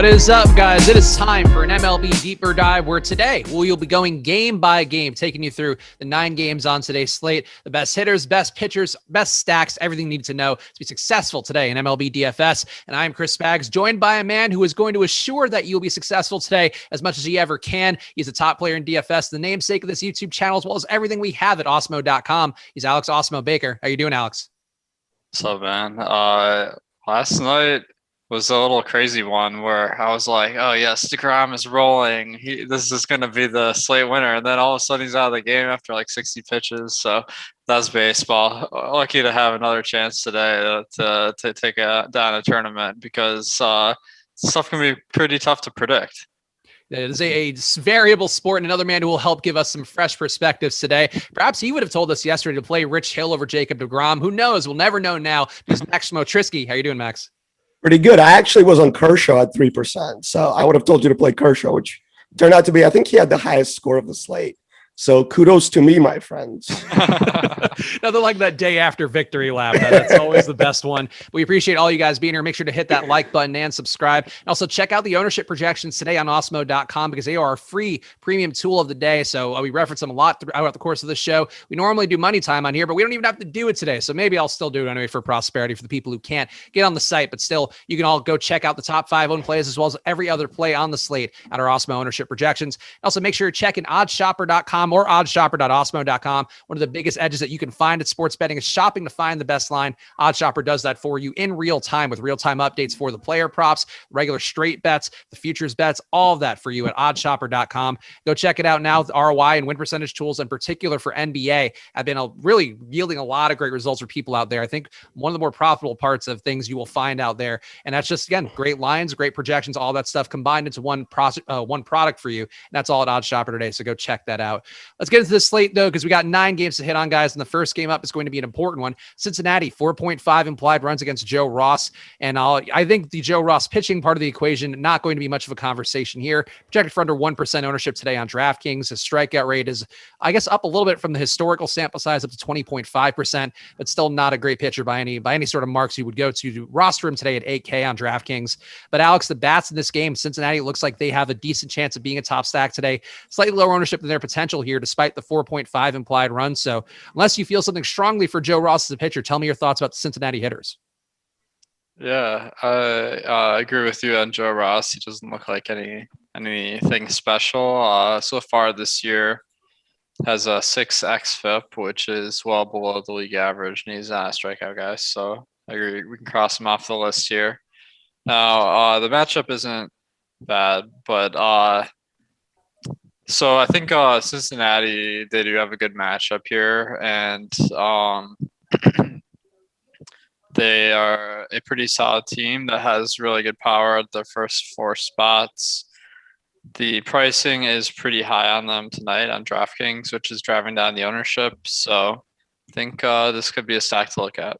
What is up, guys? It is time for an MLB Deeper Dive, where today we'll be going game by game, taking you through the 9 games on today's slate, the best hitters, best pitchers, best stacks, everything you need to know to be successful today in MLB DFS. And I am Chris Spags, joined by a man who is going to assure that you'll be successful today as much as he ever can. He's a top player in DFS, the namesake of this YouTube channel, as well as everything we have at Awesemo.com. He's Alex Awesemo Baker. How you doing, Alex? What's up, man? Last night was a little crazy one where I was like, oh yes, DeGrom is rolling. This is going to be the slate winner. And then all of a sudden he's out of the game after like 60 pitches. So that's baseball. Lucky to have another chance today to take down a tournament, because stuff can be pretty tough to predict. It is a variable sport, and another man who will help give us some fresh perspectives today. Perhaps he would have told us yesterday to play Rich Hill over Jacob deGrom. Who knows? We'll never know now. He's Max Smotritskiy. How you doing, Max? Pretty good. I actually was on Kershaw at 3%. So I would have told you to play Kershaw, which turned out to be, I think he had the highest score of the slate. So kudos to me, my friends. Nothing like that day after victory lap. That's always the best one. We appreciate all you guys being here. Make sure to hit that like button and subscribe. And also check out the ownership projections today on Awesemo.com, because they are our free premium tool of the day. So we reference them a lot throughout the course of the show. We normally do money time on here, but we don't even have to do it today. So maybe I'll still do it anyway for prosperity for the people who can't get on the site. But still, you can all go check out the top 5 owned plays as well as every other play on the slate at our Awesemo ownership projections. Also, make sure you're checking OddsShopper.com or OddsShopper.Awesemo.com. One of the biggest edges that you can find at sports betting is shopping to find the best line. OddsShopper does that for you in real time with real-time updates for the player props, regular straight bets, the futures bets, all of that for you at OddsShopper.com. Go check it out now. The ROI and win percentage tools, in particular for NBA, have been really yielding a lot of great results for people out there. I think one of the more profitable parts of things you will find out there. And that's just, again, great lines, great projections, all that stuff combined into one product for you. And that's all at OddsShopper today. So go check that out. Let's get into the slate, though, because we got 9 games to hit on, guys. And the first game up is going to be an important one. Cincinnati, 4.5 implied runs against Joe Ross. And I think the Joe Ross pitching part of the equation, not going to be much of a conversation here. Projected for under 1% ownership today on Draftkings. His strikeout rate is, I guess, up a little bit from the historical sample size, up to 20.5%, but still not a great pitcher by any sort of marks you would go to roster him today at 8K on Draftkings. But Alex, the bats in this game, Cincinnati looks like they have a decent chance of being a top stack today. Slightly lower ownership than their potential here, despite the 4.5 implied runs. So unless you feel something strongly for Joe Ross as a pitcher, tell me your thoughts about the Cincinnati hitters. Yeah, I agree with you on Joe Ross. He doesn't look like anything special. So far this year, has a 6 xFIP, which is well below the league average, and he's not a strikeout guy. So I agree. We can cross him off the list here. Now, the matchup isn't bad, but so I think Cincinnati, they do have a good matchup here, and they are a pretty solid team that has really good power at the first 4 spots. The pricing is pretty high on them tonight on Draftkings, which is driving down the ownership. So I think this could be a stack to look at.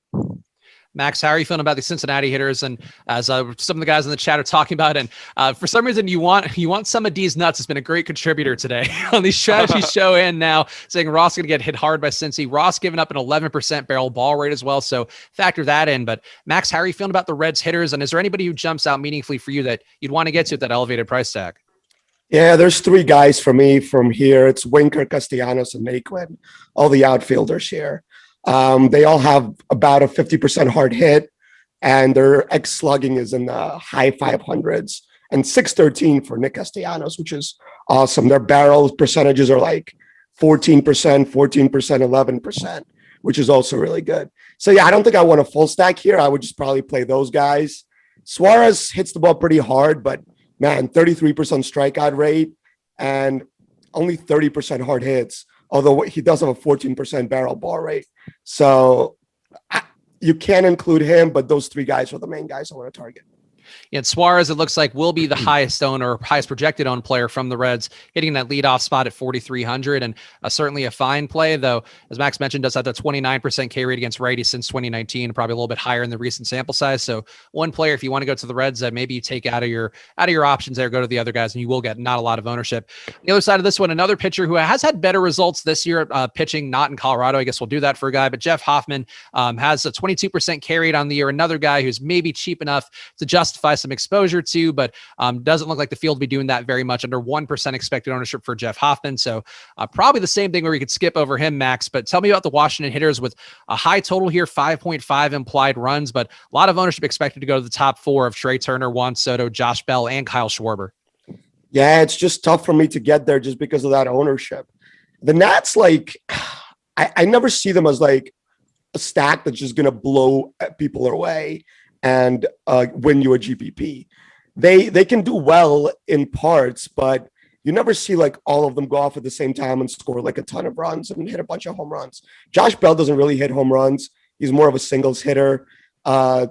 Max, how are you feeling about the Cincinnati hitters? And as some of the guys in the chat are talking about, and for some reason you want some of D's nuts. Has been a great contributor today on the strategy show and now saying Ross is going to get hit hard by Cincy. Ross giving up an 11% barrel ball rate as well. So factor that in. But Max, how are you feeling about the Reds hitters? And is there anybody who jumps out meaningfully for you that you'd want to get to at that elevated price tag? Yeah, there's 3 guys for me from here. It's Winker, Castellanos, and Naquin, all the outfielders here. They all have about a 50% hard hit, and their X slugging is in the high 500s, and 613 for Nick Castellanos, which is awesome. Their barrel percentages are like 14%, 11%, which is also really good. So yeah, I don't think I want a full stack here. I would just probably play those guys. Suarez hits the ball pretty hard, but man, 33% strikeout rate and only 30% hard hits, although he does have a 14% barrel ball rate. So you can include him, but those 3 guys are the main guys I want to target. And Suarez, it looks like, will be the highest owned or highest projected owned player from the Reds, hitting that leadoff spot at 4,300, and certainly a fine play, though, as Max mentioned, does have that 29% K rate against righties since 2019, probably a little bit higher in the recent sample size. So one player, if you want to go to the Reds, maybe you take out of your options there, go to the other guys, and you will get not a lot of ownership. The other side of this one, another pitcher who has had better results this year, pitching not in Colorado. I guess we'll do that for a guy, but Jeff Hoffman has a 22% K rate on the year. Another guy who's maybe cheap enough to justify justify some exposure to, but doesn't look like the field will be doing that very much. Under 1% expected ownership for Jeff Hoffman. So probably the same thing where we could skip over him, Max. But tell me about the Washington hitters with a high total here, 5.5 implied runs, but a lot of ownership expected to go to the top 4 of Trey Turner, Juan Soto, Josh Bell, and Kyle Schwarber. Yeah, it's just tough for me to get there just because of that ownership. The Nats, like, I never see them as like a stack that's just going to blow people away and win you a GPP. They can do well in parts, but you never see like all of them go off at the same time and score like a ton of runs and hit a bunch of home runs. Josh Bell doesn't really hit home runs. He's more of a singles hitter.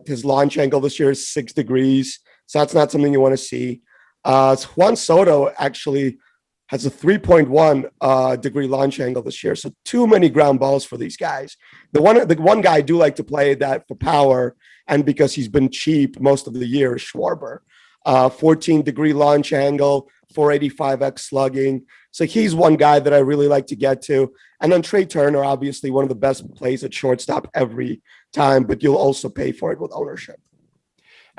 His launch angle this year is 6 degrees. So that's not something you want to see. Juan Soto actually has a 3.1 degree launch angle this year. So too many ground balls for these guys. The one guy I do like to play that for power, and because he's been cheap most of the year, is Schwarber. 14 degree launch angle, 485x slugging. So he's one guy that I really like to get to. And then Trey Turner, obviously one of the best plays at shortstop every time, but you'll also pay for it with ownership.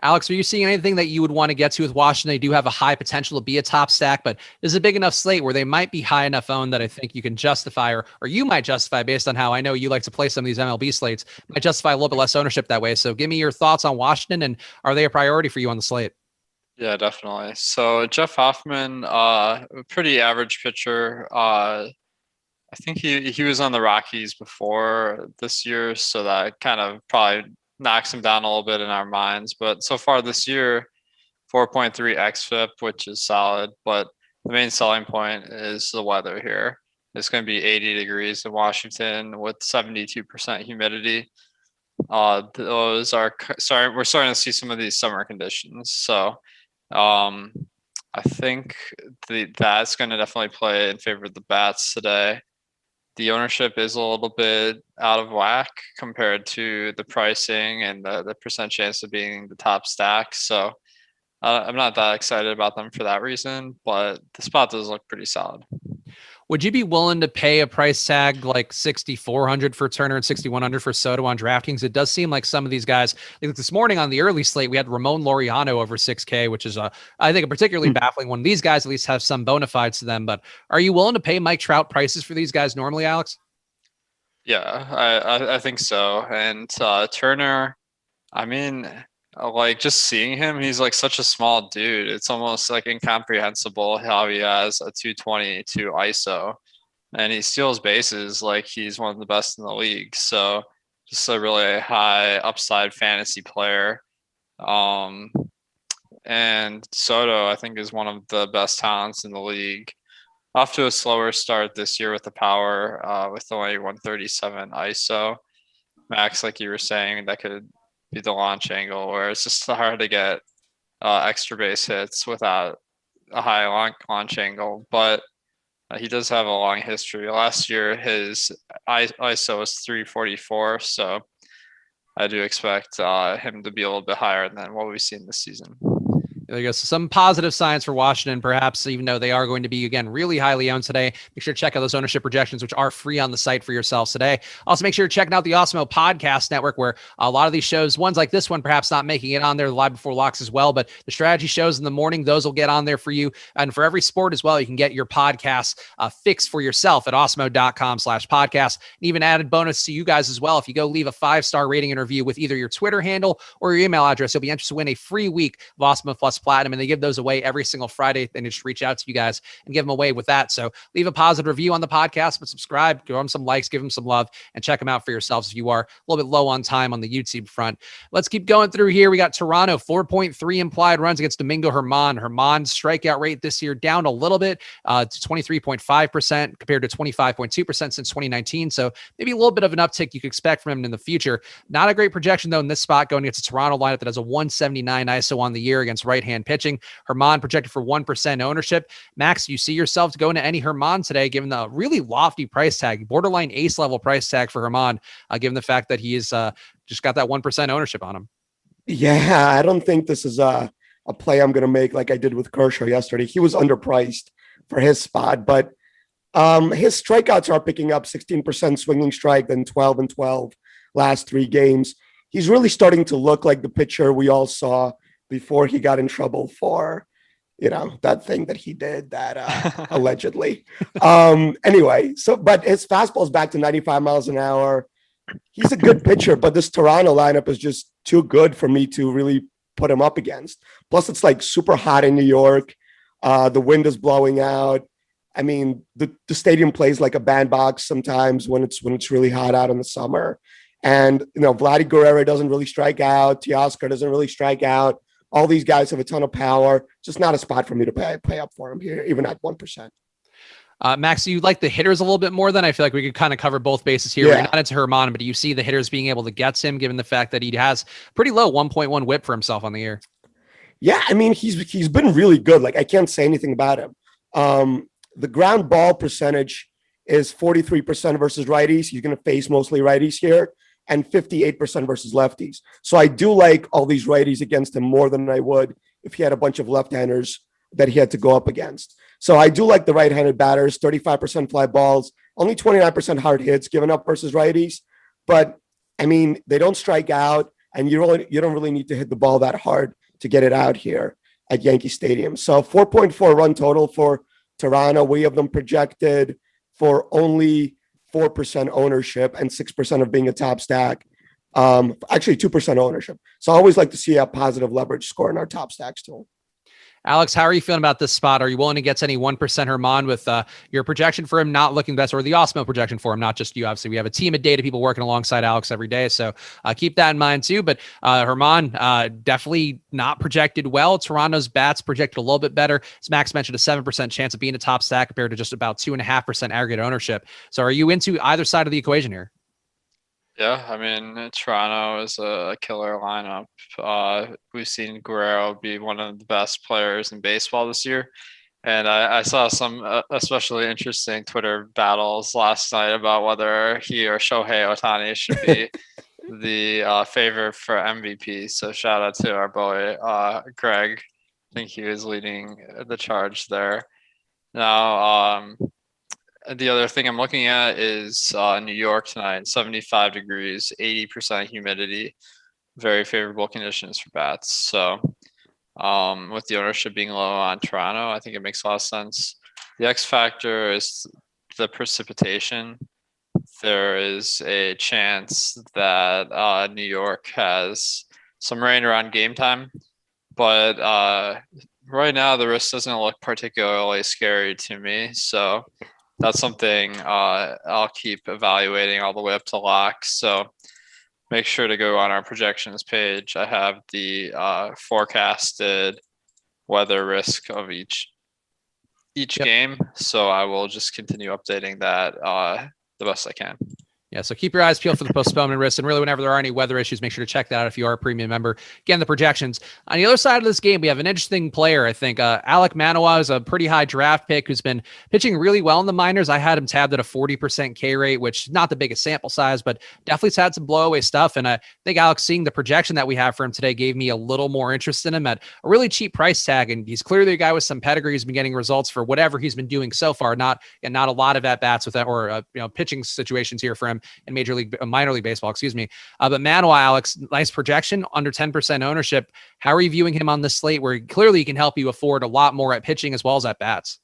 Alex, are you seeing anything that you would want to get to with Washington? They do have a high potential to be a top stack, but there's a big enough slate where they might be high enough owned that I think you can justify, or you might justify based on how I know you like to play some of these MLB slates, might justify a little bit less ownership that way. So give me your thoughts on Washington, and are they a priority for you on the slate? Yeah, definitely. So Jeff Hoffman, pretty average pitcher. I think he was on the Rockies before this year, so that kind of probably knocks him down a little bit in our minds. But so far this year, 4.3 xFIP, which is solid. But the main selling point is the weather here. It's going to be 80 degrees in Washington with 72% humidity. We're starting to see some of these summer conditions. So I think that's going to definitely play in favor of the bats today. The ownership is a little bit out of whack compared to the pricing and the percent chance of being the top stack. So I'm not that excited about them for that reason, but the spot does look pretty solid. Would you be willing to pay a price tag like 6,400 for Turner and 6,100 for Soto on DraftKings? It does seem like some of these guys, like this morning on the early slate, we had Ramon Laureano over 6K, which is I think a particularly baffling one. These guys at least have some bona fides to them, but are you willing to pay Mike Trout prices for these guys normally, Alex? Yeah, I think so. And Turner, I mean, like just seeing him, he's like such a small dude. It's almost like incomprehensible how he has a 222 ISO and he steals bases like he's one of the best in the league. So just a really high upside fantasy player. And Soto, I think, is one of the best talents in the league. Off to a slower start this year with the power, with only 137 ISO. Max, like you were saying, that could be the launch angle, where it's just hard to get extra base hits without a high launch angle. But he does have a long history. Last year, his ISO was 344, so I do expect him to be a little bit higher than what we've seen this season. There you go. So some positive signs for Washington, perhaps, even though they are going to be, again, really highly owned today. Make sure to check out those ownership projections, which are free on the site for yourselves today. Also, make sure you're checking out the Awesemo podcast network, where a lot of these shows, ones like this one, perhaps not making it on there, live before locks as well, but the strategy shows in the morning, those will get on there for you. And for every sport as well, you can get your podcasts fixed for yourself at awesemo.com/podcast. And even added bonus to you guys as well. If you go leave a 5-star rating and review with either your Twitter handle or your email address, you'll be entered to win a free week of Awesemo Plus Platinum, and they give those away every single Friday. Then just reach out to you guys and give them away with that. So leave a positive review on the podcast, but subscribe, give them some likes, give them some love, and check them out for yourselves if you are a little bit low on time on the YouTube front. Let's keep going through here. We got Toronto, 4.3 implied runs against Domingo Germán. Germán's strikeout rate this year down a little bit to 23.5% compared to 25.2% since 2019. So maybe a little bit of an uptick you could expect from him in the future. Not a great projection, though, in this spot going against a Toronto lineup that has a 179 ISO on the year against right-hand pitching. Germán projected for 1% ownership. Max, you see yourself going to any Germán today, given the really lofty price tag, borderline ace level price tag for Germán, given the fact that he is just got that 1% ownership on him? Yeah, I don't think this is a play I'm going to make like I did with Kershaw yesterday. He was underpriced for his spot, but his strikeouts are picking up 16% swinging strike, then 12 and 12 last 3 games. He's really starting to look like the pitcher we all saw before he got in trouble for, that thing that he did that allegedly. Anyway, but his fastball is back to 95 miles an hour. He's a good pitcher, but this Toronto lineup is just too good for me to really put him up against. Plus, it's like super hot in New York. The wind is blowing out. I mean, the stadium plays like a bandbox sometimes when it's really hot out in the summer. And, Vladdy Guerrero doesn't really strike out. Teoscar doesn't really strike out. All these guys have a ton of power. Just not a spot for me to pay up for him here, even at 1%. Max, do you like the hitters a little bit more than? I feel like we could kind of cover both bases here. Yeah. We're not into Herman, but do you see the hitters being able to get him given the fact that he has pretty low 1.1 whip for himself on the year? Yeah, I mean, he's been really good. Like, I can't say anything about him. The ground ball percentage is 43% versus righties. He's going to face mostly righties here, and 58% versus lefties. So I do like all these righties against him more than I would if he had a bunch of left-handers that he had to go up against. So I do like the right-handed batters, 35% fly balls, only 29% hard hits given up versus righties. But, I mean, they don't strike out, and you don't really need to hit the ball that hard to get it out here at Yankee Stadium. So 4.4 run total for Toronto. We have them projected for only 4% ownership and 6% of being a top stack. Actually 2% ownership. So I always like to see a positive leverage score in our top stacks tool. Alex, how are you feeling about this spot? Are you willing to get to any 1% Herman with your projection for him not looking best, or the Awesemo projection for him, not just you? Obviously, we have a team of data people working alongside Alex every day, so keep that in mind too. But Herman definitely not projected well. Toronto's bats projected a little bit better. As Max mentioned, a 7% chance of being a top stack compared to just about 2.5% aggregate ownership. So are you into either side of the equation here? Yeah, I mean, Toronto is a killer lineup. We've seen Guerrero be one of the best players in baseball this year. And I saw some especially interesting Twitter battles last night about whether he or Shohei Ohtani should be the favorite for MVP. So shout out to our boy, Greg. I think he was leading the charge there. Now, the other thing I'm looking at is New York tonight, 75 degrees, 80% humidity, very favorable conditions for bats. So with the ownership being low on Toronto, I think it makes a lot of sense. The X factor is the precipitation. There is a chance that New York has some rain around game time, but right now the risk doesn't look particularly scary to me. So that's something I'll keep evaluating all the way up to lock. So make sure to go on our projections page. I have the forecasted weather risk of each game. So I will just continue updating that the best I can. Yeah, so keep your eyes peeled for the postponement risk. And really, whenever there are any weather issues, make sure to check that out if you are a premium member. Again, the projections. On the other side of this game, we have an interesting player, I think. Alek Manoah is a pretty high draft pick who's been pitching really well in the minors. I had him tabbed at a 40% K rate, which is not the biggest sample size, but definitely had some blowaway stuff. And I think, Alex, seeing the projection that we have for him today gave me a little more interest in him at a really cheap price tag. And he's clearly a guy with some pedigree who's been getting results for whatever he's been doing so far. Not a lot of at-bats with that or pitching situations here for him in minor league baseball, excuse me. But Manoah, Alex, nice projection, under 10% ownership. How are you viewing him on this slate where clearly he can help you afford a lot more at pitching as well as at bats?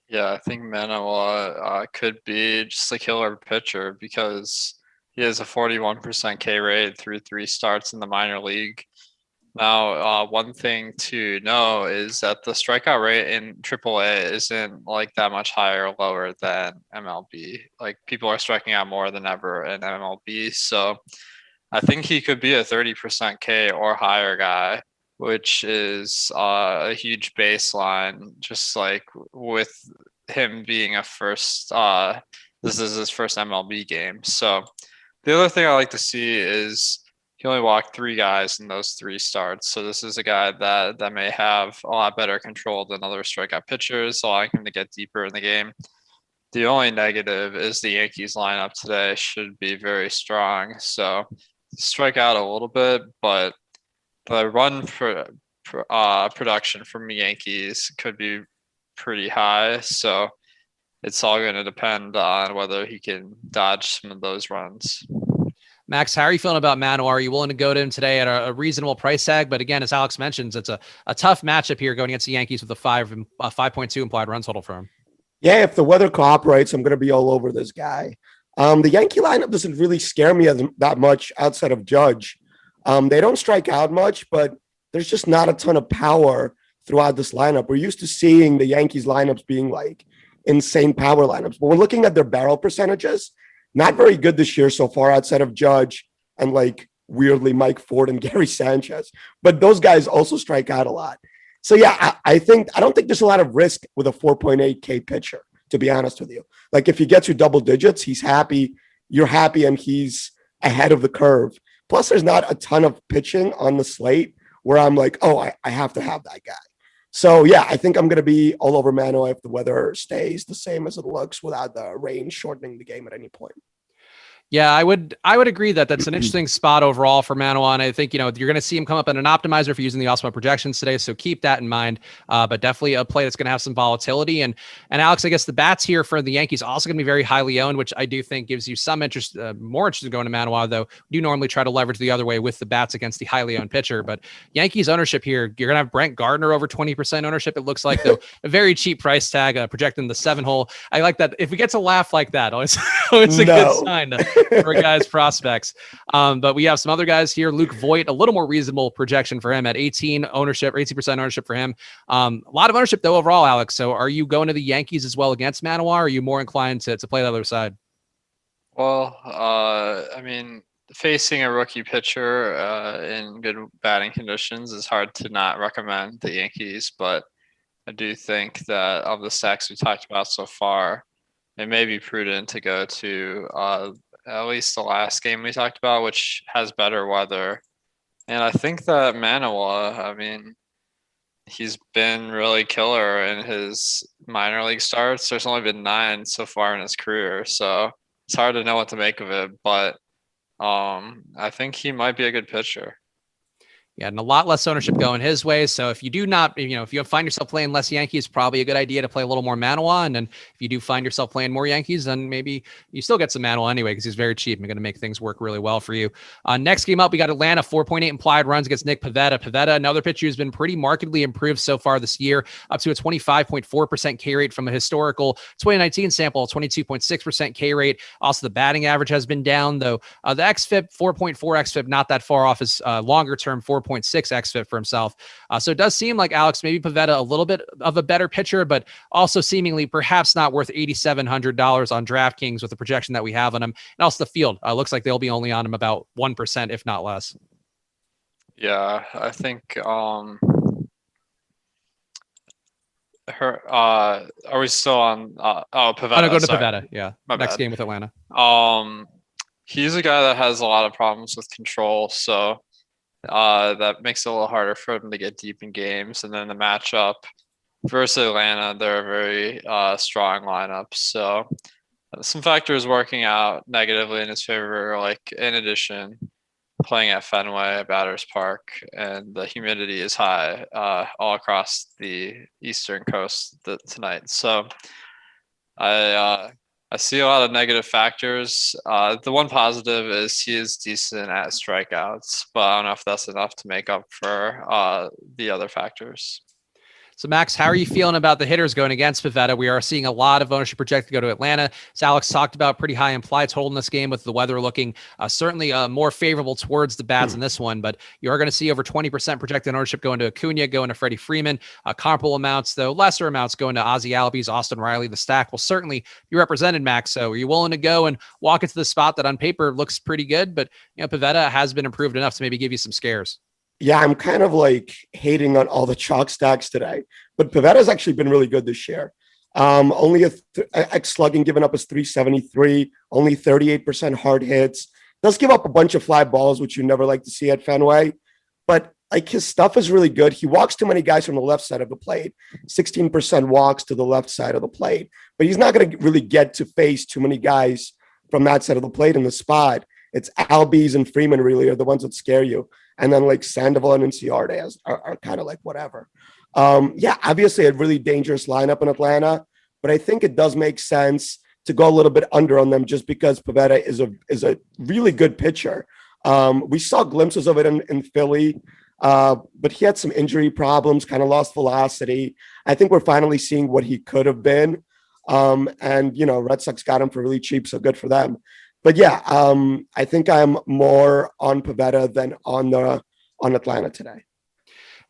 Yeah, I think Manoah could be just a killer pitcher because he has a 41% K rate through 3 starts in the minor league. Now, one thing to know is that the strikeout rate in AAA isn't like that much higher or lower than MLB. Like people are striking out more than ever in MLB. So I think he could be a 30% K or higher guy, which is a huge baseline, just like with him being a first, this is his first MLB game. So the other thing I like to see is he only walked 3 guys in those 3 starts. So this is a guy that may have a lot better control than other strikeout pitchers, allowing him to get deeper in the game. The only negative is the Yankees lineup today should be very strong. So strike out a little bit, but the run production from the Yankees could be pretty high. So it's all going to depend on whether he can dodge some of those runs. Max, how are you feeling about Manoah? Are you willing to go to him today at a reasonable price tag? But again, as Alex mentions, it's a tough matchup here going against the Yankees with a 5.2 implied run total for him. Yeah, if the weather cooperates, I'm going to be all over this guy. The Yankee lineup doesn't really scare me that much outside of Judge. They don't strike out much, but there's just not a ton of power throughout this lineup. We're used to seeing the Yankees lineups being like insane power lineups, but we're looking at their barrel percentages. Not very good this year so far outside of Judge and like weirdly Mike Ford and Gary Sanchez. But those guys also strike out a lot. So yeah, I don't think there's a lot of risk with a 4.8K pitcher, to be honest with you. Like if he gets you double digits, he's happy, you're happy, and he's ahead of the curve. Plus, there's not a ton of pitching on the slate where I'm like, oh, I have to have that guy. So yeah, I think I'm going to be all over Manoah if the weather stays the same as it looks without the rain shortening the game at any point. Yeah, I would agree that that's an interesting spot overall for Manoah. And I think, you're going to see him come up in an optimizer if you're using the Awesemo projections today. So keep that in mind. But definitely a play that's going to have some volatility. And Alex, I guess the bats here for the Yankees also going to be very highly owned, which I do think gives you some interest, more interest in going to Manoah, though we do normally try to leverage the other way with the bats against the highly owned pitcher. But Yankees ownership here, you're going to have Brent Gardner over 20% ownership. It looks like, though, a very cheap price tag, projecting the 7-hole. I like that. If we get to laugh like that, it's a good sign for guys' prospects. But we have some other guys here. Luke Voigt, a little more reasonable projection for him at 18% ownership for him. A lot of ownership though overall, Alex. So are you going to the Yankees as well against Manoah? Or are you more inclined to play the other side? Well, I mean, facing a rookie pitcher in good batting conditions is hard to not recommend the Yankees, but I do think that of the stacks we talked about so far, it may be prudent to go to at least the last game we talked about, which has better weather. And I think that Manoah, I mean, he's been really killer in his minor league starts. There's only been 9 so far in his career, so it's hard to know what to make of it. But I think he might be a good pitcher. Yeah, and a lot less ownership going his way. So if you do not, if you find yourself playing less Yankees, probably a good idea to play a little more Manoah. And then if you do find yourself playing more Yankees, then maybe you still get some Manoah anyway, because he's very cheap and going to make things work really well for you. Next game up, we got Atlanta, 4.8 implied runs against Nick Pivetta. Pivetta, another pitcher who's been pretty markedly improved so far this year, up to a 25.4% K rate from a historical 2019 sample, 22.6% K rate. Also, the batting average has been down, though. The xFIP, 4.4 xFIP, not that far off his longer term 4.6 xFIP for himself. So it does seem like, Alex, maybe Pivetta a little bit of a better pitcher, but also seemingly perhaps not worth $8,700 on DraftKings with the projection that we have on him. And also the field looks like they'll be only on him about 1%, if not less. Yeah, I think are we still on Pivetta? I'm gonna go to Pivetta. Yeah. Next game with Atlanta. He's a guy that has a lot of problems with control, so that makes it a little harder for him to get deep in games. And then the matchup versus Atlanta, they're a very strong lineup. So some factors working out negatively in his favor, like in addition, playing at Fenway, Batters Park, and the humidity is high all across the eastern coast tonight. So I see a lot of negative factors. The one positive is he is decent at strikeouts, but I don't know if that's enough to make up for the other factors. So, Max, how are you feeling about the hitters going against Pivetta? We are seeing a lot of ownership projected to go to Atlanta. As Alex talked about, pretty high implied total in this game with the weather looking certainly more favorable towards the bats in this one. But you are going to see over 20% projected ownership going to Acuna, going to Freddie Freeman. Comparable amounts, though lesser amounts, going to Ozzie Albies, Austin Riley. The stack will certainly be represented, Max. So are you willing to go and walk into the spot that on paper looks pretty good, but Pivetta has been improved enough to maybe give you some scares? Yeah, I'm kind of like hating on all the chalk stacks today, but Pivetta's actually been really good this year. Only X slugging given up is 373, only 38% hard hits. Does give up a bunch of fly balls, which you never like to see at Fenway, but like his stuff is really good. He walks too many guys from the left side of the plate, 16% walks to the left side of the plate, but he's not going to really get to face too many guys from that side of the plate in the spot. It's Albies and Freeman really are the ones that scare you. And then like Sandoval and Inciarte are kind of like whatever. Yeah, obviously a really dangerous lineup in Atlanta, but I think it does make sense to go a little bit under on them just because Pivetta is a really good pitcher. We saw glimpses of it in Philly, but he had some injury problems, kind of lost velocity. I think we're finally seeing what he could have been. And, Red Sox got him for really cheap, so good for them. But yeah, I think I'm more on Pivetta than on Atlanta today.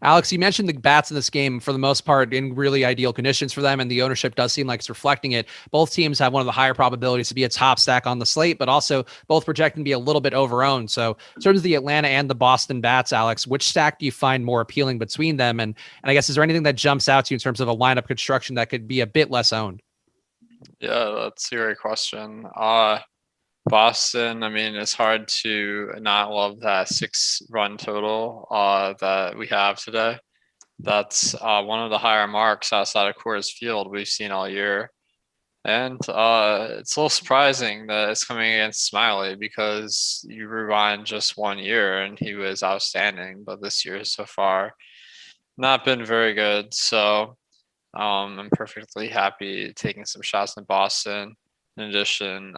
Alex, you mentioned the bats in this game for the most part in really ideal conditions for them, and the ownership does seem like it's reflecting it. Both teams have one of the higher probabilities to be a top stack on the slate, but also both projecting to be a little bit overowned. So in terms of the Atlanta and the Boston bats, Alex, which stack do you find more appealing between them? And I guess, is there anything that jumps out to you in terms of a lineup construction that could be a bit less owned? Yeah, that's a great question. Boston, I mean, it's hard to not love that 6-run total that we have today. That's one of the higher marks outside of Coors Field we've seen all year. And it's a little surprising that it's coming against Smyly, because you rewind just 1 year and he was outstanding, but this year so far not been very good. So I'm perfectly happy taking some shots in Boston. In addition,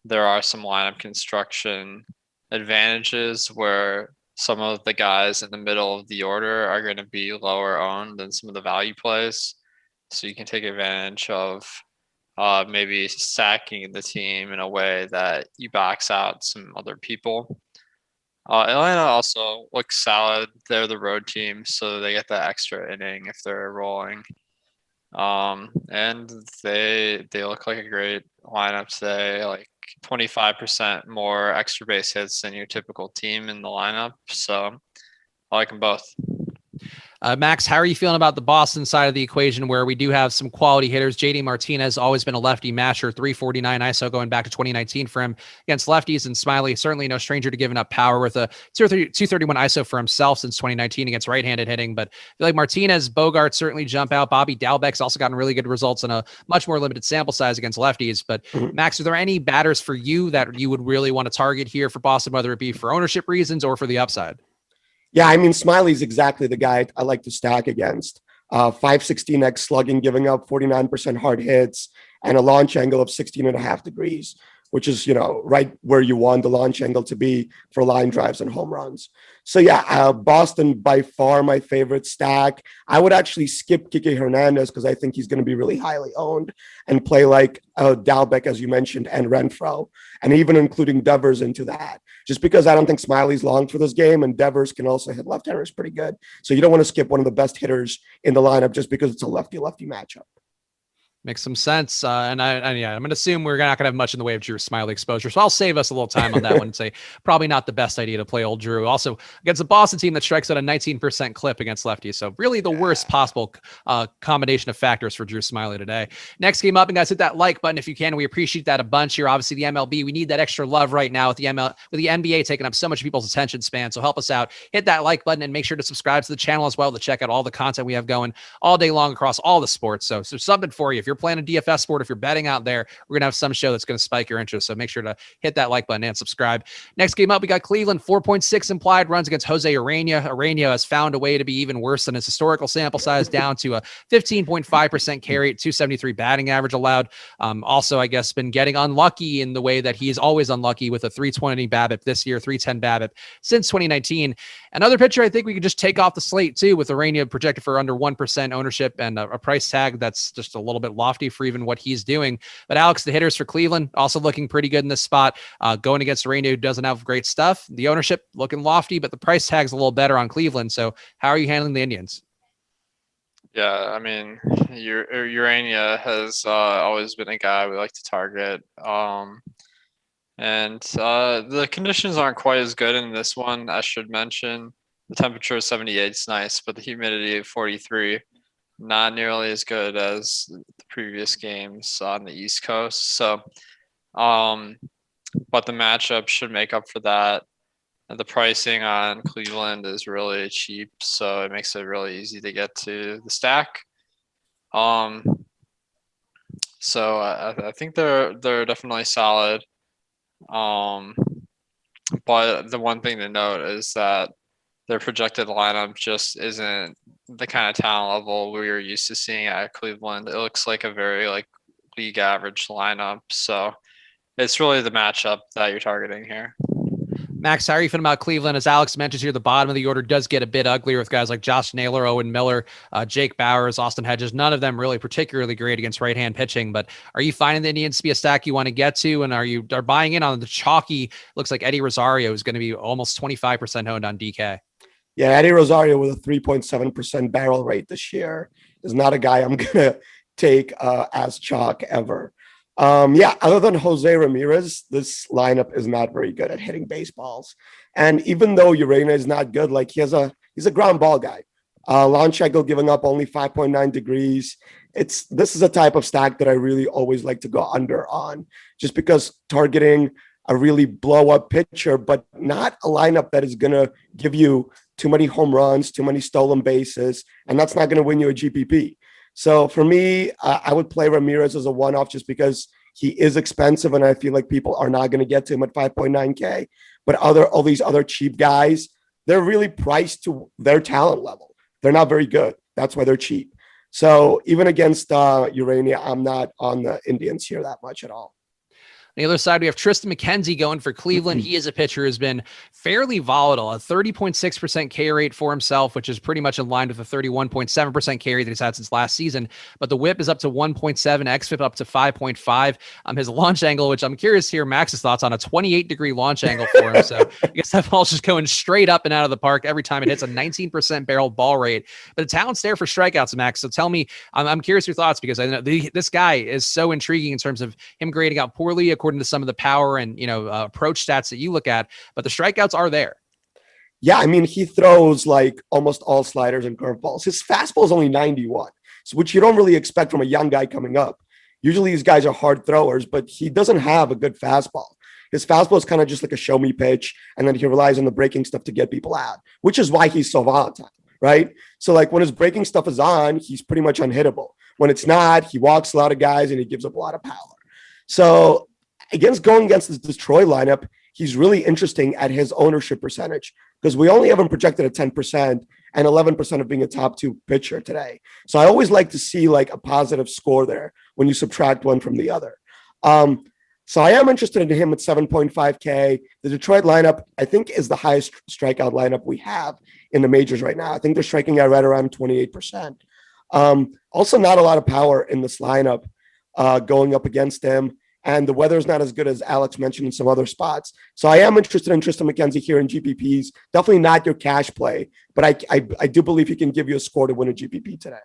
there are some lineup construction advantages where some of the guys in the middle of the order are going to be lower owned than some of the value plays. So you can take advantage of maybe stacking the team in a way that you box out some other people. Atlanta also looks solid. They're the road team, so they get that extra inning if they're rolling. And they look like a great lineup today, like 25% more extra base hits than your typical team in the lineup. So I like them both. Max, how are you feeling about the Boston side of the equation, where we do have some quality hitters? JD Martinez always been a lefty masher, 349 ISO going back to 2019 for him against lefties, and Smyly certainly no stranger to giving up power with a 231 ISO for himself since 2019 against right-handed hitting. But I feel like Martinez, Bogart certainly jump out. Bobby Dalbec's also gotten really good results in a much more limited sample size against lefties. But Max, are there any batters for you that you would really want to target here for Boston, whether it be for ownership reasons or for the upside? Yeah, I mean, Smiley's exactly the guy I like to stack against. 516x slugging, giving up 49% hard hits, and a launch angle of 16.5 degrees, which is, right where you want the launch angle to be for line drives and home runs. So yeah, Boston by far my favorite stack. I would actually skip Kike Hernandez because I think he's going to be really highly owned, and play like Dalbec, as you mentioned, and Renfroe, and even including Devers into that, just because I don't think Smiley's long for this game, and Devers can also hit left-handers pretty good. So you don't want to skip one of the best hitters in the lineup just because it's a lefty-lefty matchup. Makes some sense. And I'm going to assume we're not going to have much in the way of Drew Smyly exposure. So I'll save us a little time on that one and say probably not the best idea to play old Drew. Also against a Boston team that strikes at a 19% clip against lefties. So really the worst possible combination of factors for Drew Smyly today. Next game up, and guys, hit that like button if you can. We appreciate that a bunch here. Obviously the MLB, we need that extra love right now with the NBA taking up so much of people's attention span. So help us out. Hit that like button and make sure to subscribe to the channel as well to check out all the content we have going all day long across all the sports. So something for you. If you're playing a DFS sport, if you're betting out there, we're going to have some show that's going to spike your interest. So make sure to hit that like button and subscribe. Next game up, we got Cleveland, 4.6 implied runs against Jose Urena. Urena has found a way to be even worse than his historical sample size, down to a 15.5% carry at 273 batting average allowed. Also, I guess, been getting unlucky in the way that he is always unlucky with a 320 BABIP this year, 310 BABIP since 2019. Another pitcher I think we could just take off the slate too, with Urena projected for under 1% ownership and a price tag that's just a little bit lofty for even what he's doing. But Alex, the hitters for Cleveland also looking pretty good in this spot, going against Urena, who doesn't have great stuff. The ownership looking lofty, but the price tag's a little better on Cleveland. So how are you handling the Indians? Yeah, I mean, Urania has always been a guy we like to target. And the conditions aren't quite as good in this one. I should mention the temperature of 78 is nice, but the humidity of 43, not nearly as good as the previous games on the East Coast. So, but the matchup should make up for that. And the pricing on Cleveland is really cheap, so it makes it really easy to get to the stack. So I think they're definitely solid. But the one thing to note is that their projected lineup just isn't the kind of talent level we are used to seeing at Cleveland. It looks like a very league average lineup. So it's really the matchup that you're targeting here. Max, how are you feeling about Cleveland? As Alex mentions here, the bottom of the order does get a bit uglier with guys like Josh Naylor, Owen Miller, Jake Bowers, Austin Hedges. None of them really particularly great against right-hand pitching. But are you finding the Indians to be a stack you want to get to? And are buying in on the chalky? Looks like Eddie Rosario is going to be almost 25% owned on DK. Yeah, Eddie Rosario with a 3.7% barrel rate this year is not a guy I'm going to take as chalk ever. Other than Jose Ramirez, this lineup is not very good at hitting baseballs. And even though Urena is not good, like he's a ground ball guy. Launch angle giving up only 5.9 degrees. This is a type of stack that I really always like to go under on, just because targeting a really blow up pitcher, but not a lineup that is going to give you too many home runs, too many stolen bases, and that's not going to win you a GPP. So for me, I would play Ramirez as a one-off just because he is expensive, and I feel like people are not going to get to him at 5.9K. But all these other cheap guys, they're really priced to their talent level. They're not very good. That's why they're cheap. So even against Urania, I'm not on the Indians here that much at all. On the other side, we have Tristan McKenzie going for Cleveland. He is a pitcher who's been fairly volatile, a 30.6% K rate for himself, which is pretty much in line with the 31.7% K rate that he's had since last season. But the whip is up to 1.7, xFIP up to 5.5. His launch angle, which I'm curious to hear Max's thoughts on, a 28-degree launch angle for him. So I guess that ball's just going straight up and out of the park every time it hits, a 19% barrel ball rate. But the talent's there for strikeouts, Max. So tell me, I'm curious your thoughts, because I know this guy is so intriguing in terms of him grading out poorly according to some of the power and approach stats that you look at, but the strikeouts are there. Yeah, I mean, he throws like almost all sliders and curveballs. His fastball is only 91, which you don't really expect from a young guy coming up. Usually these guys are hard throwers, but he doesn't have a good fastball. His fastball is kind of just like a show me pitch, and then he relies on the breaking stuff to get people out, which is why he's so volatile, right? So like when his breaking stuff is on, he's pretty much unhittable. When it's not, he walks a lot of guys and he gives up a lot of power. So going against this Detroit lineup, he's really interesting at his ownership percentage, because we only have him projected at 10% and 11% of being a top two pitcher today. So I always like to see like a positive score there when you subtract one from the other. So I am interested in him at 7.5K. The Detroit lineup, I think, is the highest strikeout lineup we have in the majors right now. I think they're striking out right around 28%. Also, not a lot of power in this lineup going up against him. And the weather is not as good as Alex mentioned in some other spots. So I am interested in Tristan McKenzie here in GPPs. Definitely not your cash play, but I do believe he can give you a score to win a GPP today.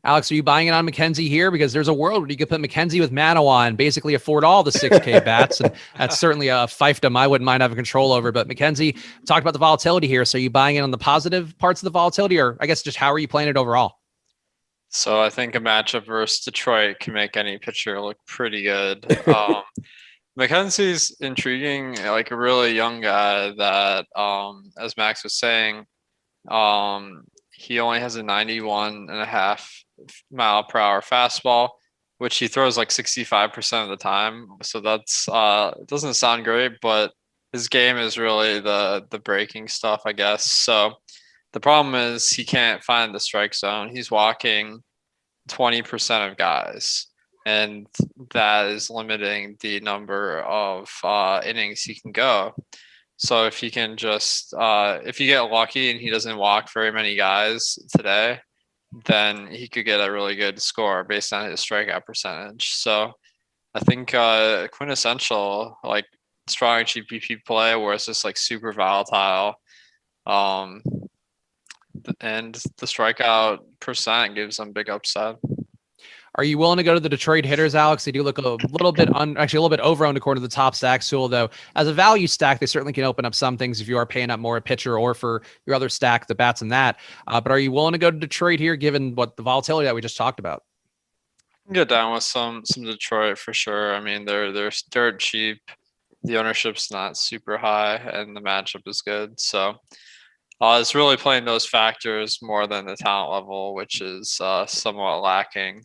Alex, are you buying it on McKenzie here? Because there's a world where you could put McKenzie with Manoah and basically afford all the 6K bats. And that's certainly a fiefdom I wouldn't mind having control over. But McKenzie, talked about the volatility here. So are you buying it on the positive parts of the volatility, or I guess just how are you playing it overall? So I think a matchup versus Detroit can make any pitcher look pretty good. McKenzie's intriguing, like a really young guy that, as Max was saying, he only has a 91.5 mile per hour fastball, which he throws like 65% of the time. So that's it doesn't sound great, but his game is really the breaking stuff, I guess. So the problem is he can't find the strike zone. He's walking 20% of guys, and that is limiting the number of innings he can go. So if he can just if you get lucky and he doesn't walk very many guys today, then he could get a really good score based on his strikeout percentage. So I think quintessential like strong GPP play where it's just like super volatile. And the strikeout percent gives them big upside. Are you willing to go to the Detroit hitters, Alex? They do look a little bit actually a little bit over-owned according to the top stacks tool, though. As a value stack, they certainly can open up some things if you are paying up more a pitcher or for your other stack, the bats and that. But are you willing to go to Detroit here, given what the volatility that we just talked about? Get down with some Detroit for sure. I mean, they're dirt cheap. The ownership's not super high, and the matchup is good. So it's really playing those factors more than the talent level, which is somewhat lacking.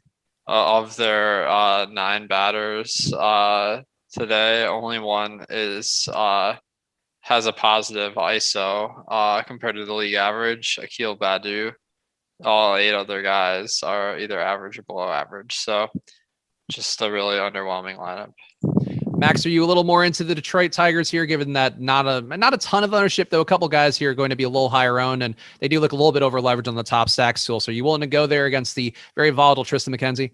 Of their 9 batters today, only one is has a positive ISO compared to the league average, Akil Badu. All 8 other guys are either average or below average. So just a really underwhelming lineup. Max, are you a little more into the Detroit Tigers here, given that not a ton of ownership, though a couple guys here are going to be a little higher owned, and they do look a little bit over leveraged on the top stacks tool. So are you willing to go there against the very volatile Tristan McKenzie?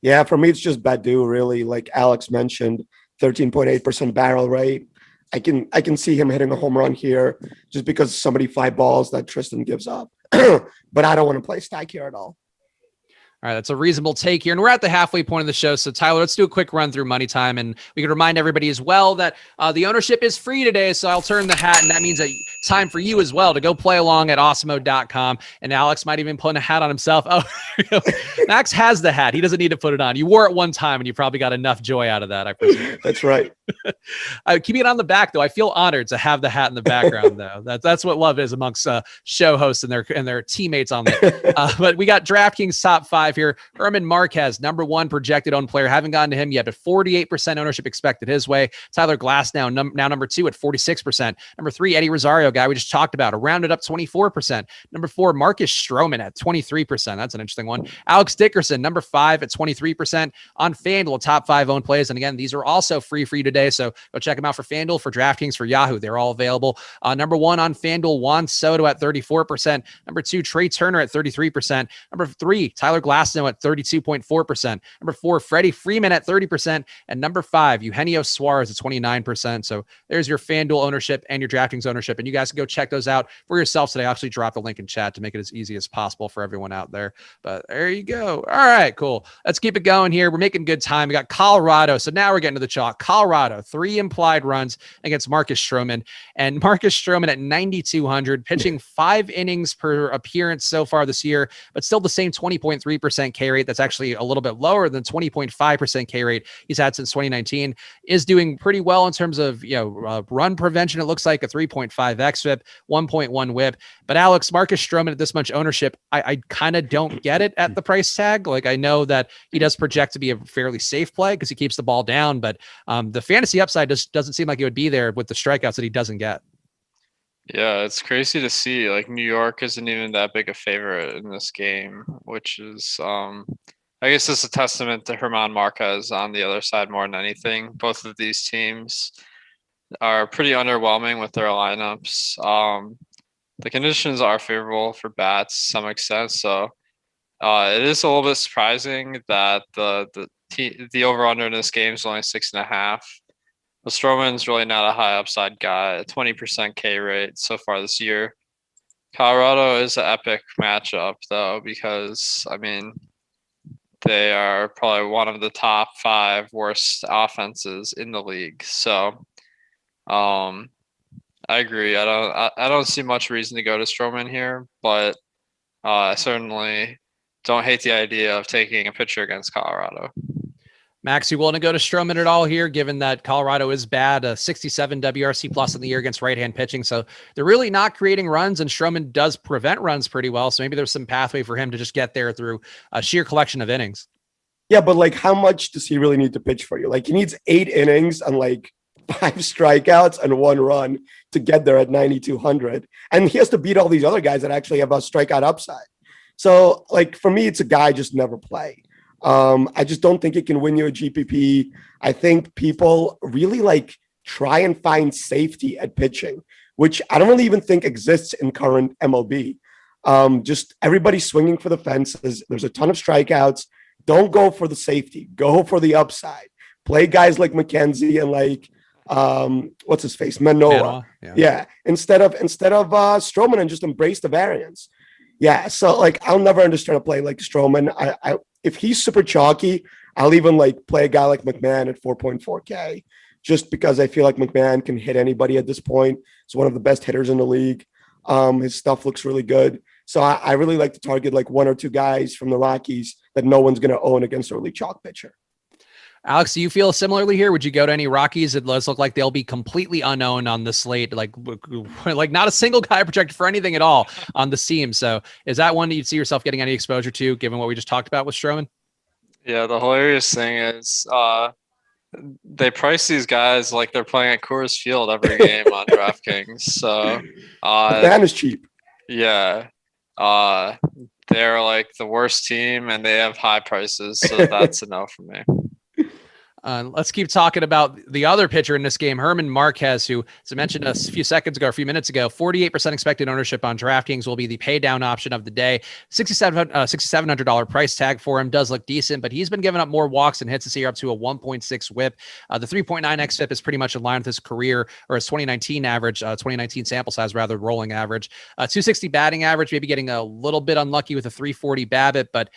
Yeah, for me, it's just Badu, really. Like Alex mentioned, 13.8% barrel rate. I can see him hitting a home run here just because so many fly balls that Tristan gives up. But I don't want to play stack here at all. All right, that's a reasonable take here. And we're at the halfway point of the show. So, Tyler, let's do a quick run through money time. And we can remind everybody as well that the ownership is free today. So I'll turn the hat, and that means that time for you as well to go play along at Awesemo.com. And Alex might even put a hat on himself. Oh, Max has the hat. He doesn't need to put it on. You wore it one time, and you probably got enough joy out of that, I presume. That's right. Keeping it on the back, though, I feel honored to have the hat in the background, though. That's what love is amongst show hosts and their teammates on there. But we got DraftKings top 5 here. Herman Marquez, number 1 projected owned player. Haven't gotten to him yet, but 48% ownership expected his way. Tyler Glass now number 2 at 46%. Number 3, Eddie Rosario, guy we just talked about, rounded up 24%. Number 4, Marcus Strowman at 23%. That's an interesting one. Alex Dickerson, number 5 at 23%. On FanDuel, top 5 owned plays. And again, these are also free for you today. So go check them out for FanDuel, for DraftKings, for Yahoo. They're all available. Number 1 on FanDuel, Juan Soto at 34%. Number 2, Trey Turner at 33%. Number 3, Tyler Glasnow at 32.4%. Number 4, Freddie Freeman at 30%. And number 5, Eugenio Suarez at 29%. So there's your FanDuel ownership and your DraftKings ownership. And you guys can go check those out for yourselves today. I'll actually drop the link in chat to make it as easy as possible for everyone out there. But there you go. All right, cool. Let's keep it going here. We're making good time. We got Colorado. So now we're getting to the chalk. Colorado, 3 implied runs against Marcus Strowman. And Marcus Strowman at 9,200, pitching 5 innings per appearance so far this year, but still the same 20.3% K rate. That's actually a little bit lower than 20.5% K rate he's had since 2019. Is doing pretty well in terms of run prevention. It looks like a 3.5 xFIP, 1.1 WHIP. But Alex, Marcus Strowman at this much ownership, I kind of don't get it at the price tag. Like, I know that he does project to be a fairly safe play because he keeps the ball down, but the fantasy upside just doesn't seem like it would be there with the strikeouts that he doesn't get. Yeah, it's crazy to see. Like, New York isn't even that big a favorite in this game, which is, I guess it's a testament to Herman Marquez on the other side more than anything. Both of these teams are pretty underwhelming with their lineups. The conditions are favorable for bats to some extent, so it is a little bit surprising that the over-under in this game is only 6.5. But Strowman's really not a high upside guy, a 20% K rate so far this year. Colorado is an epic matchup, though, because, I mean, they are probably one of the top 5 worst offenses in the league. So, I agree. I don't see much reason to go to Strowman here, but I certainly don't hate the idea of taking a pitcher against Colorado. Max, you willing to go to Strowman at all here, given that Colorado is bad, a 67 WRC plus in the year against right-hand pitching. So they're really not creating runs, and Strowman does prevent runs pretty well. So maybe there's some pathway for him to just get there through a sheer collection of innings. Yeah, but like, how much does he really need to pitch for you? Like, he needs 8 innings and like 5 strikeouts and 1 run to get there at 9,200. And he has to beat all these other guys that actually have a strikeout upside. So like, for me, it's a guy I just never play. I just don't think it can win you a GPP. I think people really like try and find safety at pitching, which I don't really even think exists in current MLB. Just everybody swinging for the fences. There's a ton of strikeouts. Don't go for the safety. Go for the upside. Play guys like Mckenzie and like what's his face, Manoah. Yeah. Instead of Strowman, and just embrace the variance. Yeah. So like, I'll never understand a play like Strowman. If he's super chalky, I'll even like play a guy like McMahon at 4.4K, just because I feel like McMahon can hit anybody at this point. He's one of the best hitters in the league. His stuff looks really good. So I really like to target like 1 or 2 guys from the Rockies that no one's going to own against a really chalk pitcher. Alex, do you feel similarly here? Would you go to any Rockies? It does look like they'll be completely unknown on the slate, like not a single guy projected for anything at all on the seam. So is that one that you'd see yourself getting any exposure to, given what we just talked about with Strowman? Yeah, the hilarious thing is they price these guys like they're playing at Coors Field every game on DraftKings. So that is cheap. Yeah. They're like the worst team and they have high prices. So that's a no for me. Let's keep talking about the other pitcher in this game, Herman Marquez, who, as I mentioned a few minutes ago, 48% expected ownership on DraftKings, will be the pay down option of the day. $6,700 price tag for him, does look decent, but he's been giving up more walks and hits this year, up to a 1.6 whip. The 3.9 xFIP is pretty much in line with his career, or his 2019 average, 2019 sample size, rather, rolling average. 260 batting average, maybe getting a little bit unlucky with a 340 BABIP, but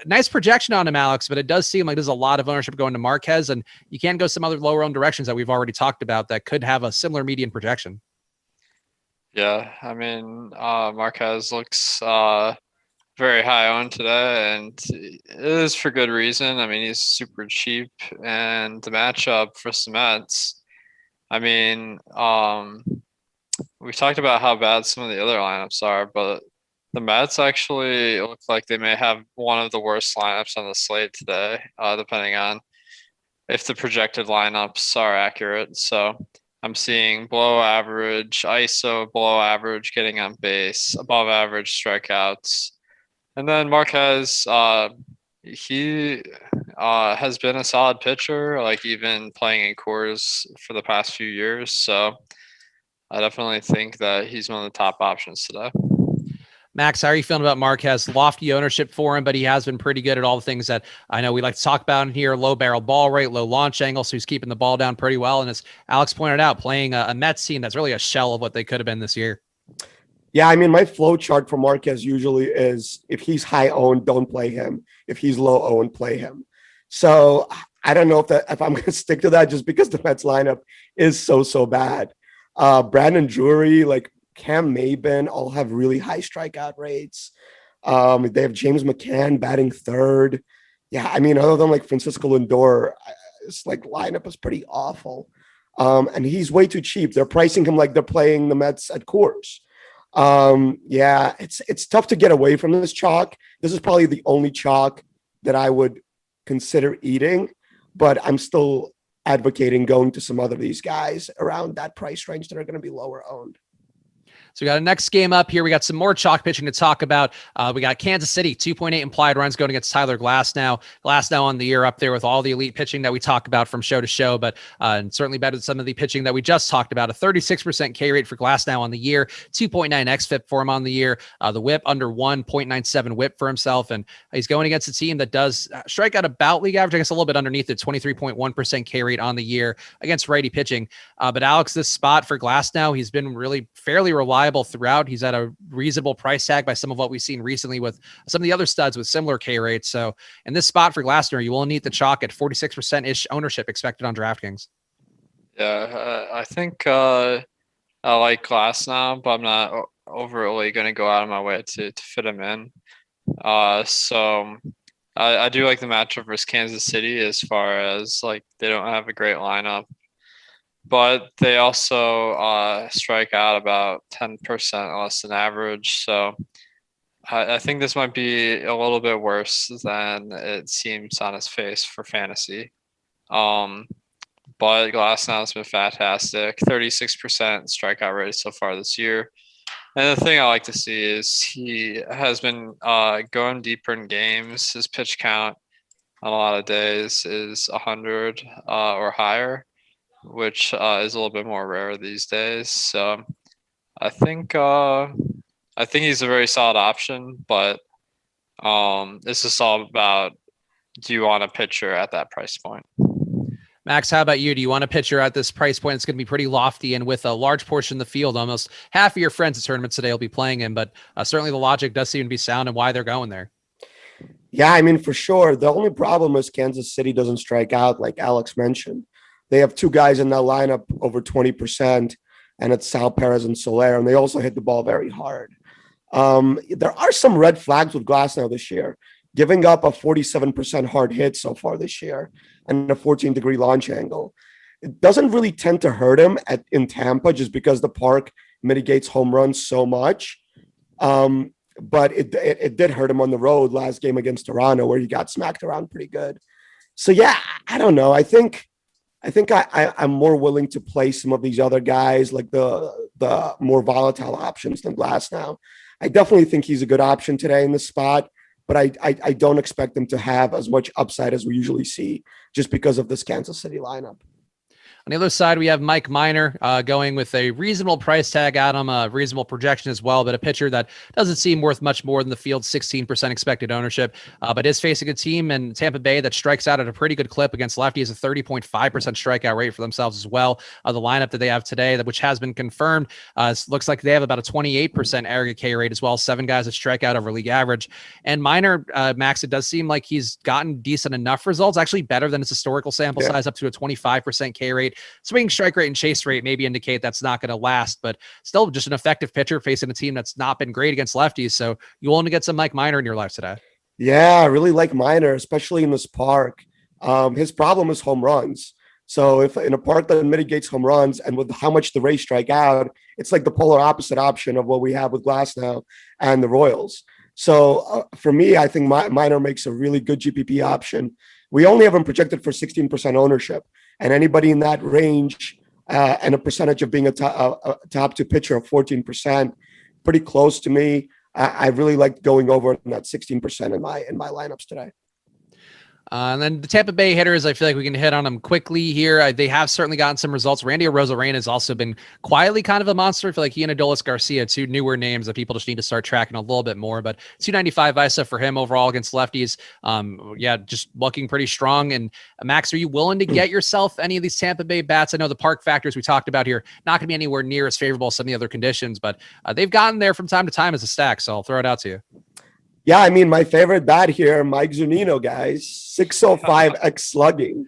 nice projection on him, Alex, but it does seem like there's a lot of ownership going to Marquez, and you can go some other lower owned directions that we've already talked about that could have a similar median projection. Yeah, I mean, Marquez looks very high owned today, and it is for good reason. I mean, he's super cheap, and the matchup for the Mets, I mean, we talked about how bad some of the other lineups are, but the Mets actually look like they may have one of the worst lineups on the slate today, depending on if the projected lineups are accurate. So I'm seeing below average ISO, below average getting on base, above average strikeouts. And then Marquez, he has been a solid pitcher, like even playing in Coors for the past few years. So I definitely think that he's one of the top options today. Max, how are you feeling about Marquez? Lofty ownership for him, but he has been pretty good at all the things that I know we like to talk about in here. Low barrel ball rate, low launch angle, so he's keeping the ball down pretty well. And as Alex pointed out, playing a Mets team that's really a shell of what they could have been this year. Yeah, I mean, my flow chart for Marquez usually is if he's high owned, don't play him. If he's low owned, play him. So I don't know if I'm going to stick to that just because the Mets lineup is so bad. Brandon Drury, like Cam Maben, all have really high strikeout rates. They have James McCann batting third. Yeah, I mean, other than like Francisco Lindor, it's like lineup is pretty awful. And he's way too cheap. They're pricing him like they're playing the Mets at Coors. Yeah, it's tough to get away from this chalk. This is probably the only chalk that I would consider eating, but I'm still advocating going to some other of these guys around that price range that are going to be lower owned. So we got a next game up here. We got some more chalk pitching to talk about. We got Kansas City, 2.8 implied runs going against Tyler Glasnow. Glasnow on the year up there with all the elite pitching that we talk about from show to show, but and certainly better than some of the pitching that we just talked about. A 36% K rate for Glasnow on the year, 2.9 xFIP for him on the year. The whip under 1.97 whip for himself, and he's going against a team that does strike out about league average, I guess a little bit underneath it, 23.1% K rate on the year against righty pitching. But Alex, this spot for Glasnow, he's been really fairly reliable throughout. He's at a reasonable price tag by some of what we've seen recently with some of the other studs with similar K rates. So in this spot for Glasnow, you will need the chalk at 46% ownership expected on DraftKings. Yeah, I think I like Glasnow, but I'm not overly going to go out of my way to fit him in. So I do like the matchup versus Kansas City as far as like they don't have a great lineup, but they also strike out about 10% less than average. So I think this might be a little bit worse than it seems on its face for fantasy. But Glasnow has been fantastic, 36% strikeout rate so far this year. And the thing I like to see is he has been going deeper in games. His pitch count on a lot of days is 100 or higher, which is a little bit more rare these days. So I think he's a very solid option, but this is all about, do you want a pitcher at that price point? Max, how about you? Do you want a pitcher at this price point? It's going to be pretty lofty, and with a large portion of the field, almost half of your friends at tournaments today will be playing him, but certainly the logic does seem to be sound and why they're going there. Yeah, I mean, for sure. The only problem is Kansas City doesn't strike out, like Alex mentioned. They have two guys in that lineup over 20%, and it's Sal Perez and Soler, and they also hit the ball very hard. There are some red flags with Glasnow this year, giving up a 47% hard hit so far this year and a 14-degree launch angle. It doesn't really tend to hurt him in Tampa just because the park mitigates home runs so much. But it did hurt him on the road last game against Toronto where he got smacked around pretty good. So, yeah, I don't know. I think I'm more willing to play some of these other guys, like the more volatile options than Glasnow. I definitely think he's a good option today in the spot. but I don't expect them to have as much upside as we usually see just because of this Kansas City lineup. On the other side, we have Mike Minor going with a reasonable price tag at him, a reasonable projection as well, but a pitcher that doesn't seem worth much more than the field's 16% expected ownership, but is facing a team in Tampa Bay that strikes out at a pretty good clip against lefties, a 30.5% strikeout rate for themselves as well. The lineup that they have today, which has been confirmed, looks like they have about a 28% aggregate K rate as well, 7 guys that strike out over league average. And Minor, Max, it does seem like he's gotten decent enough results, actually better than his historical sample size, up to a 25% K rate. Swing strike rate and chase rate maybe indicate that's not going to last, but still just an effective pitcher facing a team that's not been great against lefties. So you want to get some Mike Minor in your life today? Yeah, I really like Minor, especially in this park. His problem is home runs. So if in a park that mitigates home runs and with how much the Rays strike out, it's like the polar opposite option of what we have with Glasnow and the Royals. So for me, I think Minor makes a really good GPP option. We only have him projected for 16% ownership. And anybody in that range and a percentage of being a top 2 pitcher of 14%, pretty close to me. I really like going over in that 16% in my lineups today. And then the Tampa Bay hitters, I feel like we can hit on them quickly here. They have certainly gotten some results. Randy Arozarena has also been quietly kind of a monster. I feel like he and Adolis Garcia, 2 newer names that people just need to start tracking a little bit more. But 295 ISO for him overall against lefties. Just looking pretty strong. And Max, are you willing to get yourself any of these Tampa Bay bats? I know the park factors we talked about here, not going to be anywhere near as favorable as some of the other conditions, but they've gotten there from time to time as a stack. So I'll throw it out to you. Yeah, I mean, my favorite bat here, Mike Zunino, guys, 605 X slugging,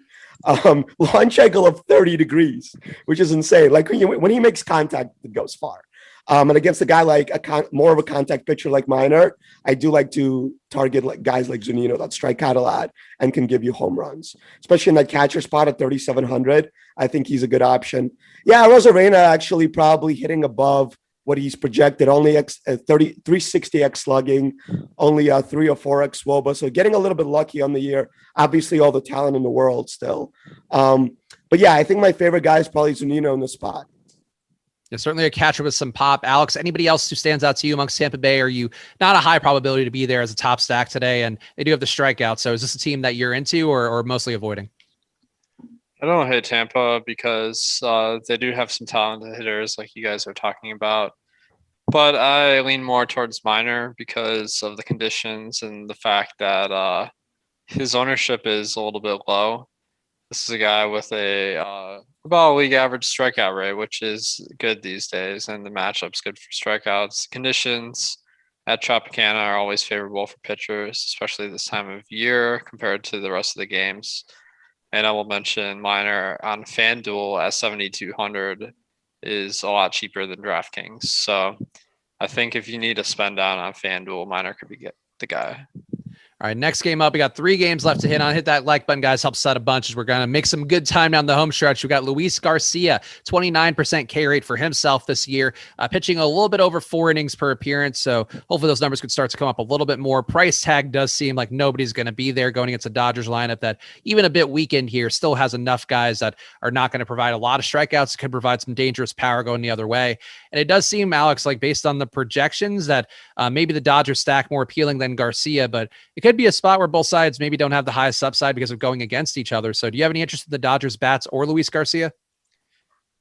launch angle of 30 degrees, which is insane. Like when he makes contact, it goes far. And against a guy like more of a contact pitcher like Minor, I do like to target like guys like Zunino that strike out a lot and can give you home runs, especially in that catcher spot at 3,700. I think he's a good option. Yeah, Rosarena actually probably hitting above what he's projected, only 360 X slugging, only 3 or 4 X WOBA. So getting a little bit lucky on the year. Obviously, all the talent in the world still. But yeah, I think my favorite guy is probably Zunino in the spot. Yeah, certainly a catcher with some pop. Alex, anybody else who stands out to you amongst Tampa Bay? Are you not a high probability to be there as a top stack today? And they do have the strikeout. So is this a team that you're into or mostly avoiding? I don't hate Tampa because they do have some talented hitters like you guys are talking about. But I lean more towards Minor because of the conditions and the fact that his ownership is a little bit low. This is a guy with about a league average strikeout rate, which is good these days, and the matchup's good for strikeouts. Conditions at Tropicana are always favorable for pitchers, especially this time of year compared to the rest of the games. And I will mention Minor on Fanduel at 7,200 is a lot cheaper than Draftkings. So I think if you need to spend down on Fanduel, Minor could be the guy. All right, next game up. We got 3 games left to hit on. Hit that like button, guys. Help set a bunch as we're going to make some good time down the home stretch. We got Luis Garcia, 29% K rate for himself this year, pitching a little bit over 4 innings per appearance. So hopefully those numbers could start to come up a little bit more. Price tag does seem like nobody's going to be there going against a Dodgers lineup that even a bit weakened here still has enough guys that are not going to provide a lot of strikeouts, could provide some dangerous power going the other way. And it does seem, Alex, like based on the projections that maybe the Dodgers stack more appealing than Garcia, but it could be a spot where both sides maybe don't have the highest upside because of going against each other. So do you have any interest in the Dodgers bats or Luis Garcia?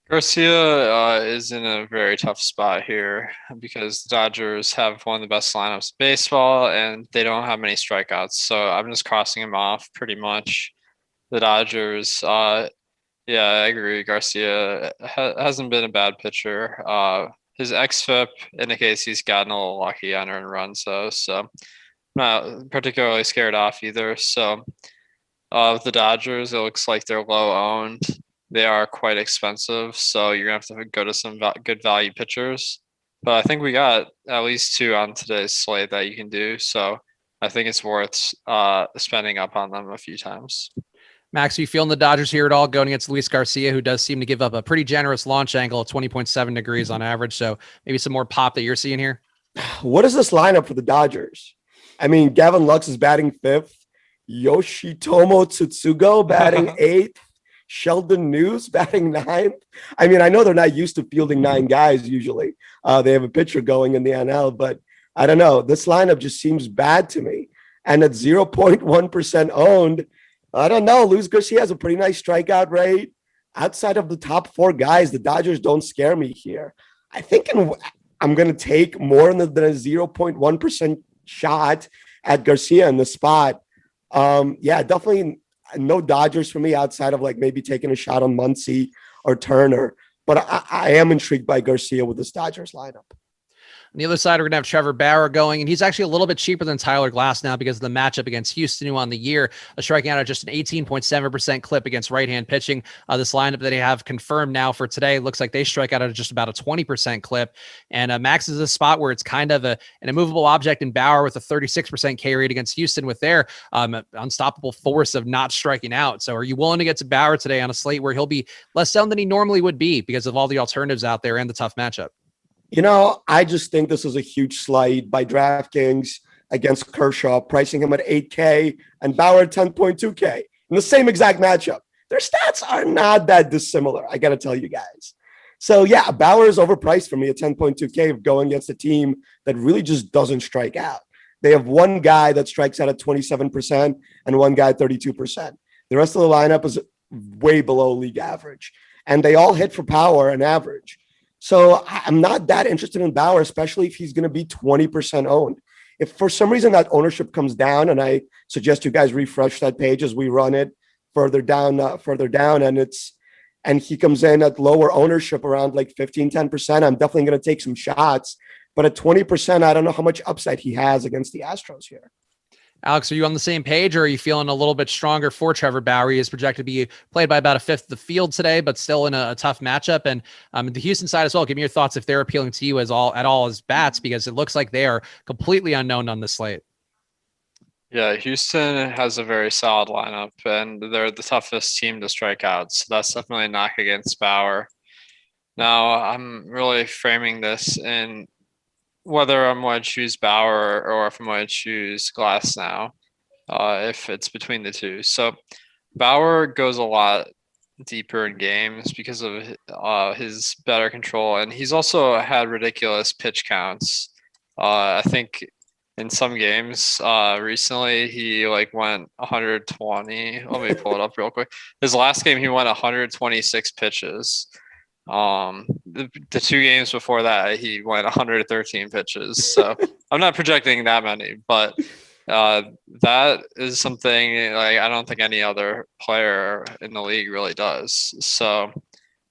Garcia is in a very tough spot here because the Dodgers have one of the best lineups in baseball and they don't have many strikeouts. So I'm just crossing him off pretty much. The Dodgers, yeah, I agree. Garcia hasn't been a bad pitcher. His xFIP indicates he's gotten a little lucky on earned runs, though. So not particularly scared off either. So with the Dodgers, it looks like they're low owned. They are quite expensive, so you're going to have to go to some good value pitchers. But I think we got at least 2 on today's slate that you can do. So I think it's worth spending up on them a few times. Max, are you feeling the Dodgers here at all going against Luis Garcia, who does seem to give up a pretty generous launch angle of 20.7 degrees on average? So maybe some more pop that you're seeing here. What is this lineup for the Dodgers? I mean, Gavin Lux is batting 5th. Yoshitomo Tsutsugo batting 8th. Sheldon News batting 9th. I mean, I know they're not used to fielding 9 guys usually. They have a pitcher going in the NL, but I don't know. This lineup just seems bad to me. and at 0.1% owned. I don't know. Luis Garcia has a pretty nice strikeout rate. Outside of the top 4 guys, the Dodgers don't scare me here. I think I'm going to take more than a 0.1% shot at Garcia in the spot. Yeah, definitely no Dodgers for me outside of like maybe taking a shot on Muncy or Turner. But I am intrigued by Garcia with this Dodgers lineup. On the other side, we're going to have Trevor Bauer going, and he's actually a little bit cheaper than Tyler Glass now because of the matchup against Houston, who on the year striking out at just an 18.7% clip against right-hand pitching. This lineup that they have confirmed now for today looks like they strike out at just about a 20% clip. And Max is a spot where it's kind of an immovable object in Bauer with a 36% K rate against Houston with their unstoppable force of not striking out. So are you willing to get to Bauer today on a slate where he'll be less down than he normally would be because of all the alternatives out there and the tough matchup? You know, I just think this is a huge slide by DraftKings against Kershaw, pricing him at 8K and Bauer at 10.2K in the same exact matchup. Their stats are not that dissimilar, I got to tell you guys. So, yeah, Bauer is overpriced for me at 10.2K going against a team that really just doesn't strike out. They have one guy that strikes out at 27% and one guy at 32%. The rest of the lineup is way below league average, and they all hit for power and average. So I'm not that interested in Bauer, especially if he's going to be 20% owned. If for some reason that ownership comes down, and I suggest you guys refresh that page as we run it further down, and he comes in at lower ownership around like 15-10%, I'm definitely going to take some shots. But at 20%, I don't know how much upside he has against the Astros here. Alex, are you on the same page, or are you feeling a little bit stronger for Trevor Bauer? He is projected to be played by about a fifth of the field today, but still in a tough matchup. And the Houston side as well, give me your thoughts if they're appealing to you at all as bats, because it looks like they are completely unknown on this slate. Yeah, Houston has a very solid lineup, and they're the toughest team to strike out. So that's definitely a knock against Bauer. Now, I'm really framing this in whether I'm going to choose Bauer or if I'm going to choose Glass now, if it's between the two. So Bauer goes a lot deeper in games because of his better control, and he's also had ridiculous pitch counts. I think in some games recently he like went 120. Let me pull it up real quick. His last game he went 126 pitches. The 2 games before that he went 113 pitches. So I'm not projecting that many, but that is something like I don't think any other player in the league really does. So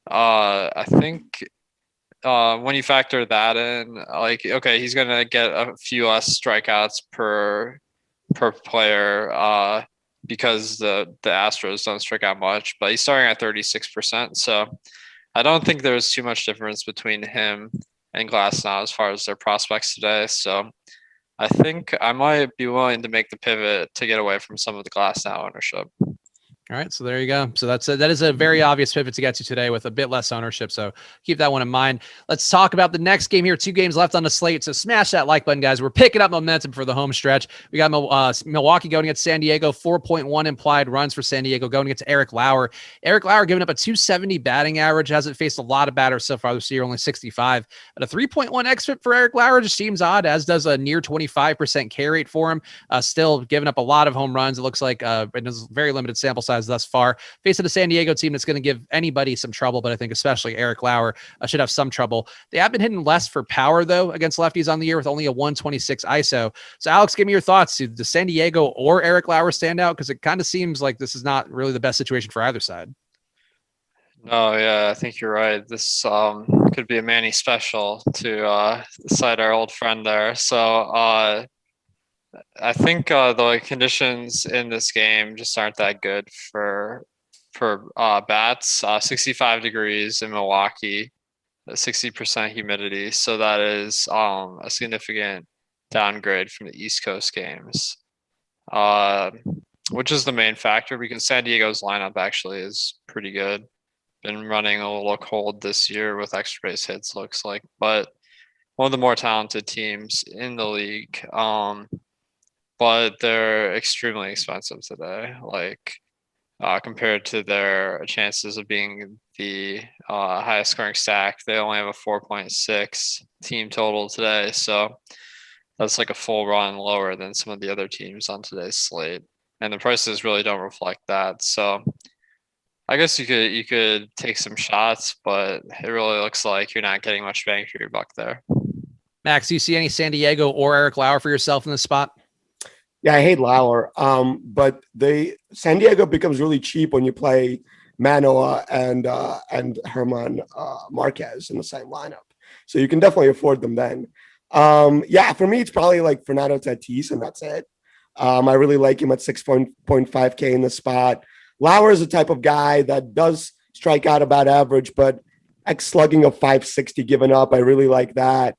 I think when you factor that in, like, okay, he's gonna get a few less strikeouts per player because the Astros don't strike out much, but he's starting at 36%. So I don't think there's too much difference between him and Glass now as far as their prospects today. So I think I might be willing to make the pivot to get away from some of the Glass now ownership. All right, so there you go. So that is a very obvious pivot to get to today with a bit less ownership. So keep that one in mind. Let's talk about the next game here. 2 games left on the slate. So smash that like button, guys. We're picking up momentum for the home stretch. We got Milwaukee going against San Diego, 4.1 implied runs for San Diego going against Eric Lauer. Eric Lauer giving up a 270 batting average. Hasn't faced a lot of batters so far this year, only 65. But a 3.1 xFIP for Eric Lauer just seems odd, as does a near 25% K rate for him. Still giving up a lot of home runs. It looks like it is very limited sample size thus far. Facing a San Diego team that's going to give anybody some trouble, but I think especially Eric Lauer should have some trouble. They have been hitting less for power, though, against lefties on the year with only a 126 ISO. So, Alex, give me your thoughts. Does San Diego or Eric Lauer stand out? Because it kind of seems like this is not really the best situation for either side. No, yeah, I think you're right. This could be a Manny special to cite our old friend there. So, I think the conditions in this game just aren't that good for bats. 65 degrees in Milwaukee, 60% humidity. So that is a significant downgrade from the East Coast games, which is the main factor because San Diego's lineup actually is pretty good. Been running a little cold this year with extra base hits, looks like, but one of the more talented teams in the league. But they're extremely expensive today, like compared to their chances of being the highest scoring stack. They only have a 4.6 team total today. So that's like a full run lower than some of the other teams on today's slate, and the prices really don't reflect that. So I guess you could take some shots, but it really looks like you're not getting much bang for your buck there. Max, do you see any San Diego or Eric Lauer for yourself in this spot? Yeah, I hate Lauer. But San Diego becomes really cheap when you play Manoah and Herman Marquez in the same lineup. So you can definitely afford them then. Yeah, for me, it's probably like Fernando Tatis, and that's it. I really like him at 6.5K in the spot. Lauer is the type of guy that does strike out about average, but slugging of 560 given up. I really like that.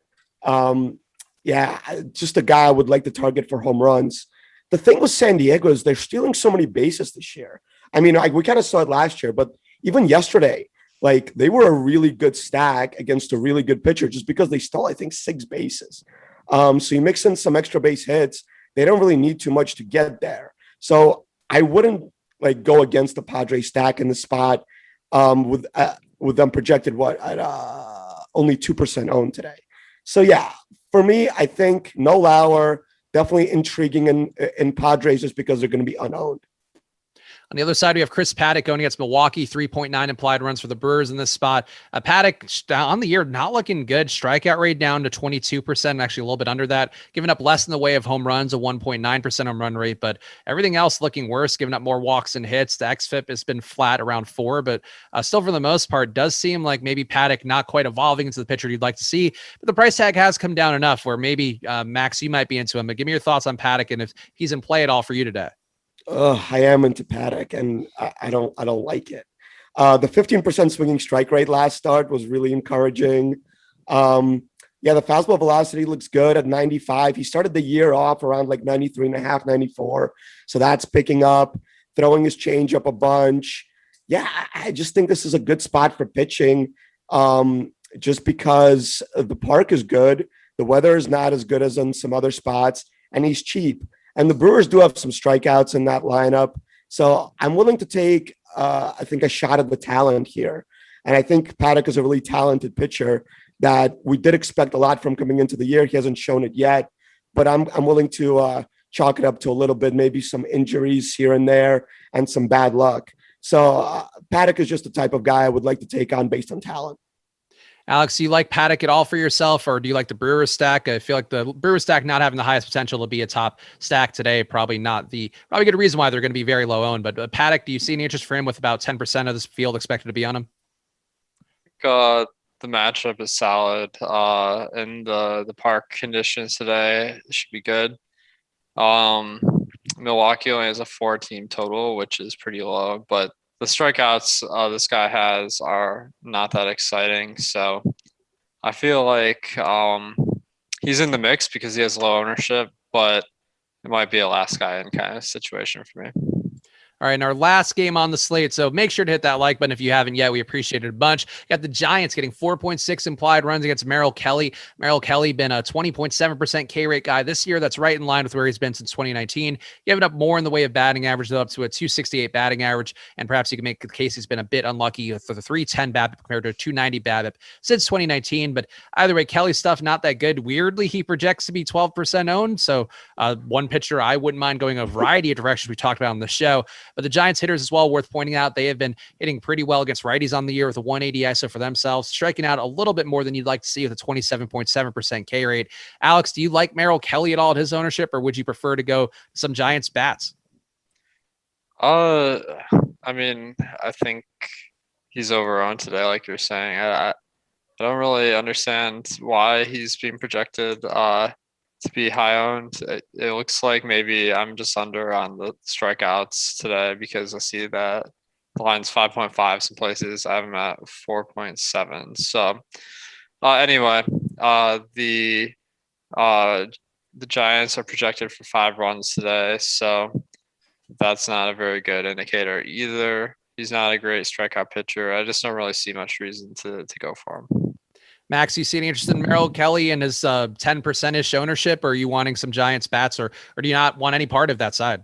Yeah, just a guy I would like to target for home runs. The thing with San Diego is they're stealing so many bases this year. I mean, we kind of saw it last year, but even yesterday, like they were a really good stack against a really good pitcher just because they stole, I think, 6 bases. So you mix in some extra base hits. They don't really need too much to get there. So I wouldn't like go against the Padres stack in the spot with them projected at only 2% owned today. So yeah, for me, I think no Lauer, definitely intriguing in Padres just because they're going to be unowned. On the other side, we have Chris Paddack going against Milwaukee, 3.9 implied runs for the Brewers in this spot. Paddack on the year, not looking good. Strikeout rate down to 22%, actually a little bit under that. Giving up less in the way of home runs, a 1.9% home run rate, but everything else looking worse, giving up more walks and hits. The xFIP has been flat around 4, but still for the most part, does seem like maybe Paddack not quite evolving into the pitcher you'd like to see. But the price tag has come down enough where maybe, Max, you might be into him. But give me your thoughts on Paddack and if he's in play at all for you today. I am into Paddack, and I don't like it. The 15% swinging strike rate last start was really encouraging. Yeah, the fastball velocity looks good at 95. He started the year off around like 93 and a half, 94. So that's picking up, throwing his change up a bunch. Yeah, I just think this is a good spot for pitching. Just because the park is good. The weather is not as good as in some other spots, and he's cheap. And the Brewers do have some strikeouts in that lineup. So I'm willing to take, I think, a shot at the talent here. And I think Paddack is a really talented pitcher that we did expect a lot from coming into the year. He hasn't shown it yet, but I'm willing to chalk it up to a little bit, maybe some injuries here and there and some bad luck. So Paddack is just the type of guy I would like to take on based on talent. Alex, do you like Paddack at all for yourself, or do you like the Brewers stack? I feel like the Brewers stack not having the highest potential to be a top stack today, probably good reason why they're going to be very low owned. But Paddack, do you see any interest for him with about 10% of this field expected to be on him? The matchup is solid, and the park conditions today should be good. Milwaukee only has a 4-team total, which is pretty low, but the strikeouts this guy has are not that exciting. So I feel like he's in the mix because he has low ownership, but it might be a last guy in kind of situation for me. All right, and our last game on the slate. So make sure to hit that like button if you haven't yet. We appreciate it a bunch. Got the Giants getting 4.6 implied runs against Merrill Kelly. Merrill Kelly been a 20.7% K rate guy this year. That's right in line with where he's been since 2019. Giving up more in the way of batting average, though, up to a 268 batting average. And perhaps you can make the case he's been a bit unlucky for the 310 BABIP compared to a 290 BABIP since 2019. But either way, Kelly's stuff not that good. Weirdly, he projects to be 12% owned. So one pitcher I wouldn't mind going a variety of directions we talked about on the show. But the Giants hitters as well, worth pointing out, they have been hitting pretty well against righties on the year with a 180 ISO for themselves, striking out a little bit more than you'd like to see with a 27.7% K rate. Alex, do you like Merrill Kelly at all at his ownership, or would you prefer to go some Giants bats? I mean, I think he's overowned today, like you're saying. I don't really understand why he's being projected to be high owned. It looks like maybe I'm just under on the strikeouts today because I see that the line's 5.5 some places. I have him at 4.7. So anyway, the Giants are projected for 5 runs today. So that's not a very good indicator either. He's not a great strikeout pitcher. I just don't really see much reason to go for him. Max, you see any interest in Merrill Kelly and his 10%-ish ownership, or are you wanting some Giants bats, or do you not want any part of that side?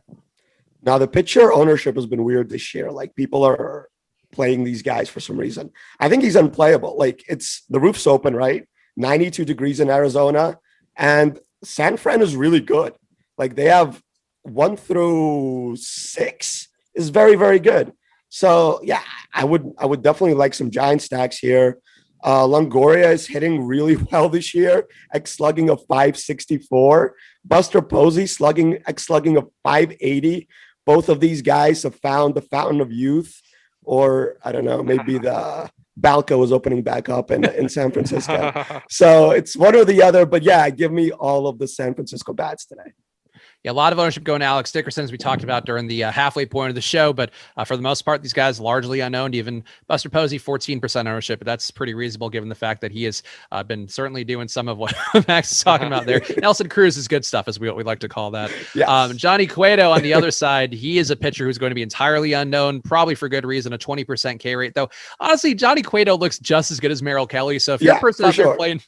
Now, the pitcher ownership has been weird this year. Like, people are playing these guys for some reason. I think he's unplayable. Like, it's the roof's open, right? 92 degrees in Arizona. And San Fran is really good. Like they have 1 through 6 is very, very good. So yeah, I would definitely like some giant stacks here. Longoria is hitting really well this year, slugging of 564. Buster Posey slugging of 580. Both of these guys have found the fountain of youth, or I don't know, maybe the Balco is opening back up in San Francisco. So it's one or the other, but yeah, give me all of the San Francisco bats today. Yeah, a lot of ownership going to Alex Dickerson, as we talked about during the halfway point of the show. But for the most part, these guys largely unknown. Even Buster Posey, 14% ownership. But that's pretty reasonable given the fact that he has been certainly doing some of what Max is talking about there. Nelson Cruz is good stuff, as we like to call that. Yes. Johnny Cueto on the other side, he is a pitcher who's going to be entirely unknown, probably for good reason, a 20% K rate. Though, honestly, Johnny Cueto looks just as good as Merrill Kelly. So if you're a person out there playing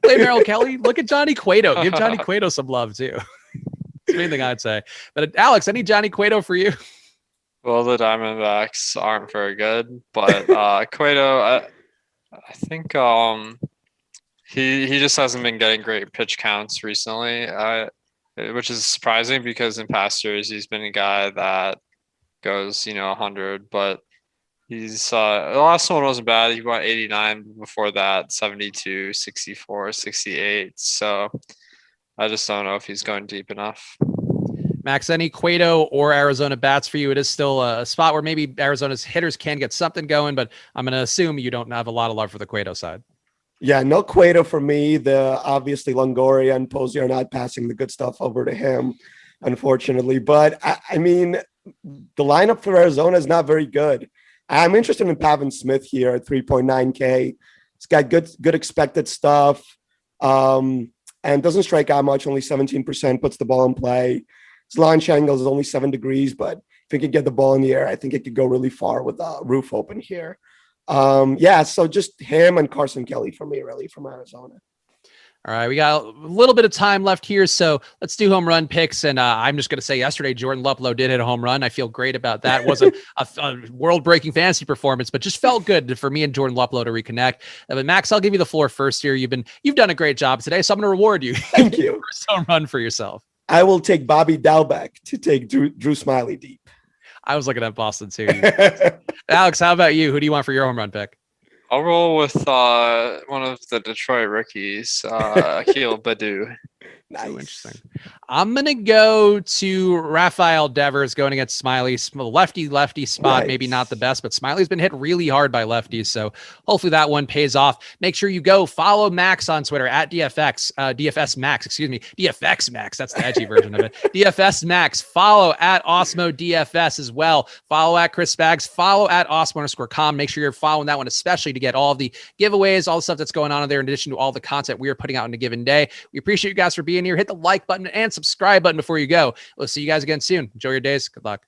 Merrill Kelly, look at Johnny Cueto. Give Johnny Cueto some love, too. That's the main thing I'd say. But Alex, any Johnny Cueto for you? Well, the Diamondbacks aren't very good, but Cueto, I think he just hasn't been getting great pitch counts recently, which is surprising because in past years he's been a guy that goes 100, but he's the last one wasn't bad. He went 89 before that, 72, 64, 68. So I just don't know if he's going deep enough. Max, any Cueto or Arizona bats for you? It is still a spot where maybe Arizona's hitters can get something going, but I'm going to assume you don't have a lot of love for the Cueto side. Yeah, no Cueto for me. Obviously Longoria and Posey are not passing the good stuff over to him, unfortunately. But I mean, the lineup for Arizona is not very good. I'm interested in Pavin Smith here at 3.9K. He's got good expected stuff. And doesn't strike out much, only 17%, puts the ball in play. His launch angle is only 7 degrees, but if he could get the ball in the air, I think it could go really far with the roof open here. So just him and Carson Kelly for me, really, from Arizona. All right, we got a little bit of time left here, so let's do home run picks. And I'm just going to say yesterday, Jordan Luplow did hit a home run. I feel great about that. It wasn't a world-breaking fantasy performance, but just felt good for me and Jordan Luplow to reconnect. But Max, I'll give you the floor first here. You've done a great job today, so I'm going to reward you. Thank you. First home run for yourself. I will take Bobby Dalbec to take Drew Smyly deep. I was looking at Boston too. Alex, how about you? Who do you want for your home run pick? I'll roll with one of the Detroit rookies, Akil Baddoo. Nice. So interesting. I'm going to go to Rafael Devers going against Smyly. Lefty spot, nice. Maybe not the best, but Smiley's been hit really hard by lefties. So hopefully that one pays off. Make sure you go follow Max on Twitter at DFX Max. That's the edgy version of it. DFS Max. Follow at Awesemo DFS as well. Follow at Chris Spags. Follow at Awesemo_com. Make sure you're following that one, especially to get all the giveaways, all the stuff that's going on in there, in addition to all the content we are putting out in a given day. We appreciate you guys for being here. Hit the like button and subscribe button before you go. We'll see you guys again soon. Enjoy your days. Good luck.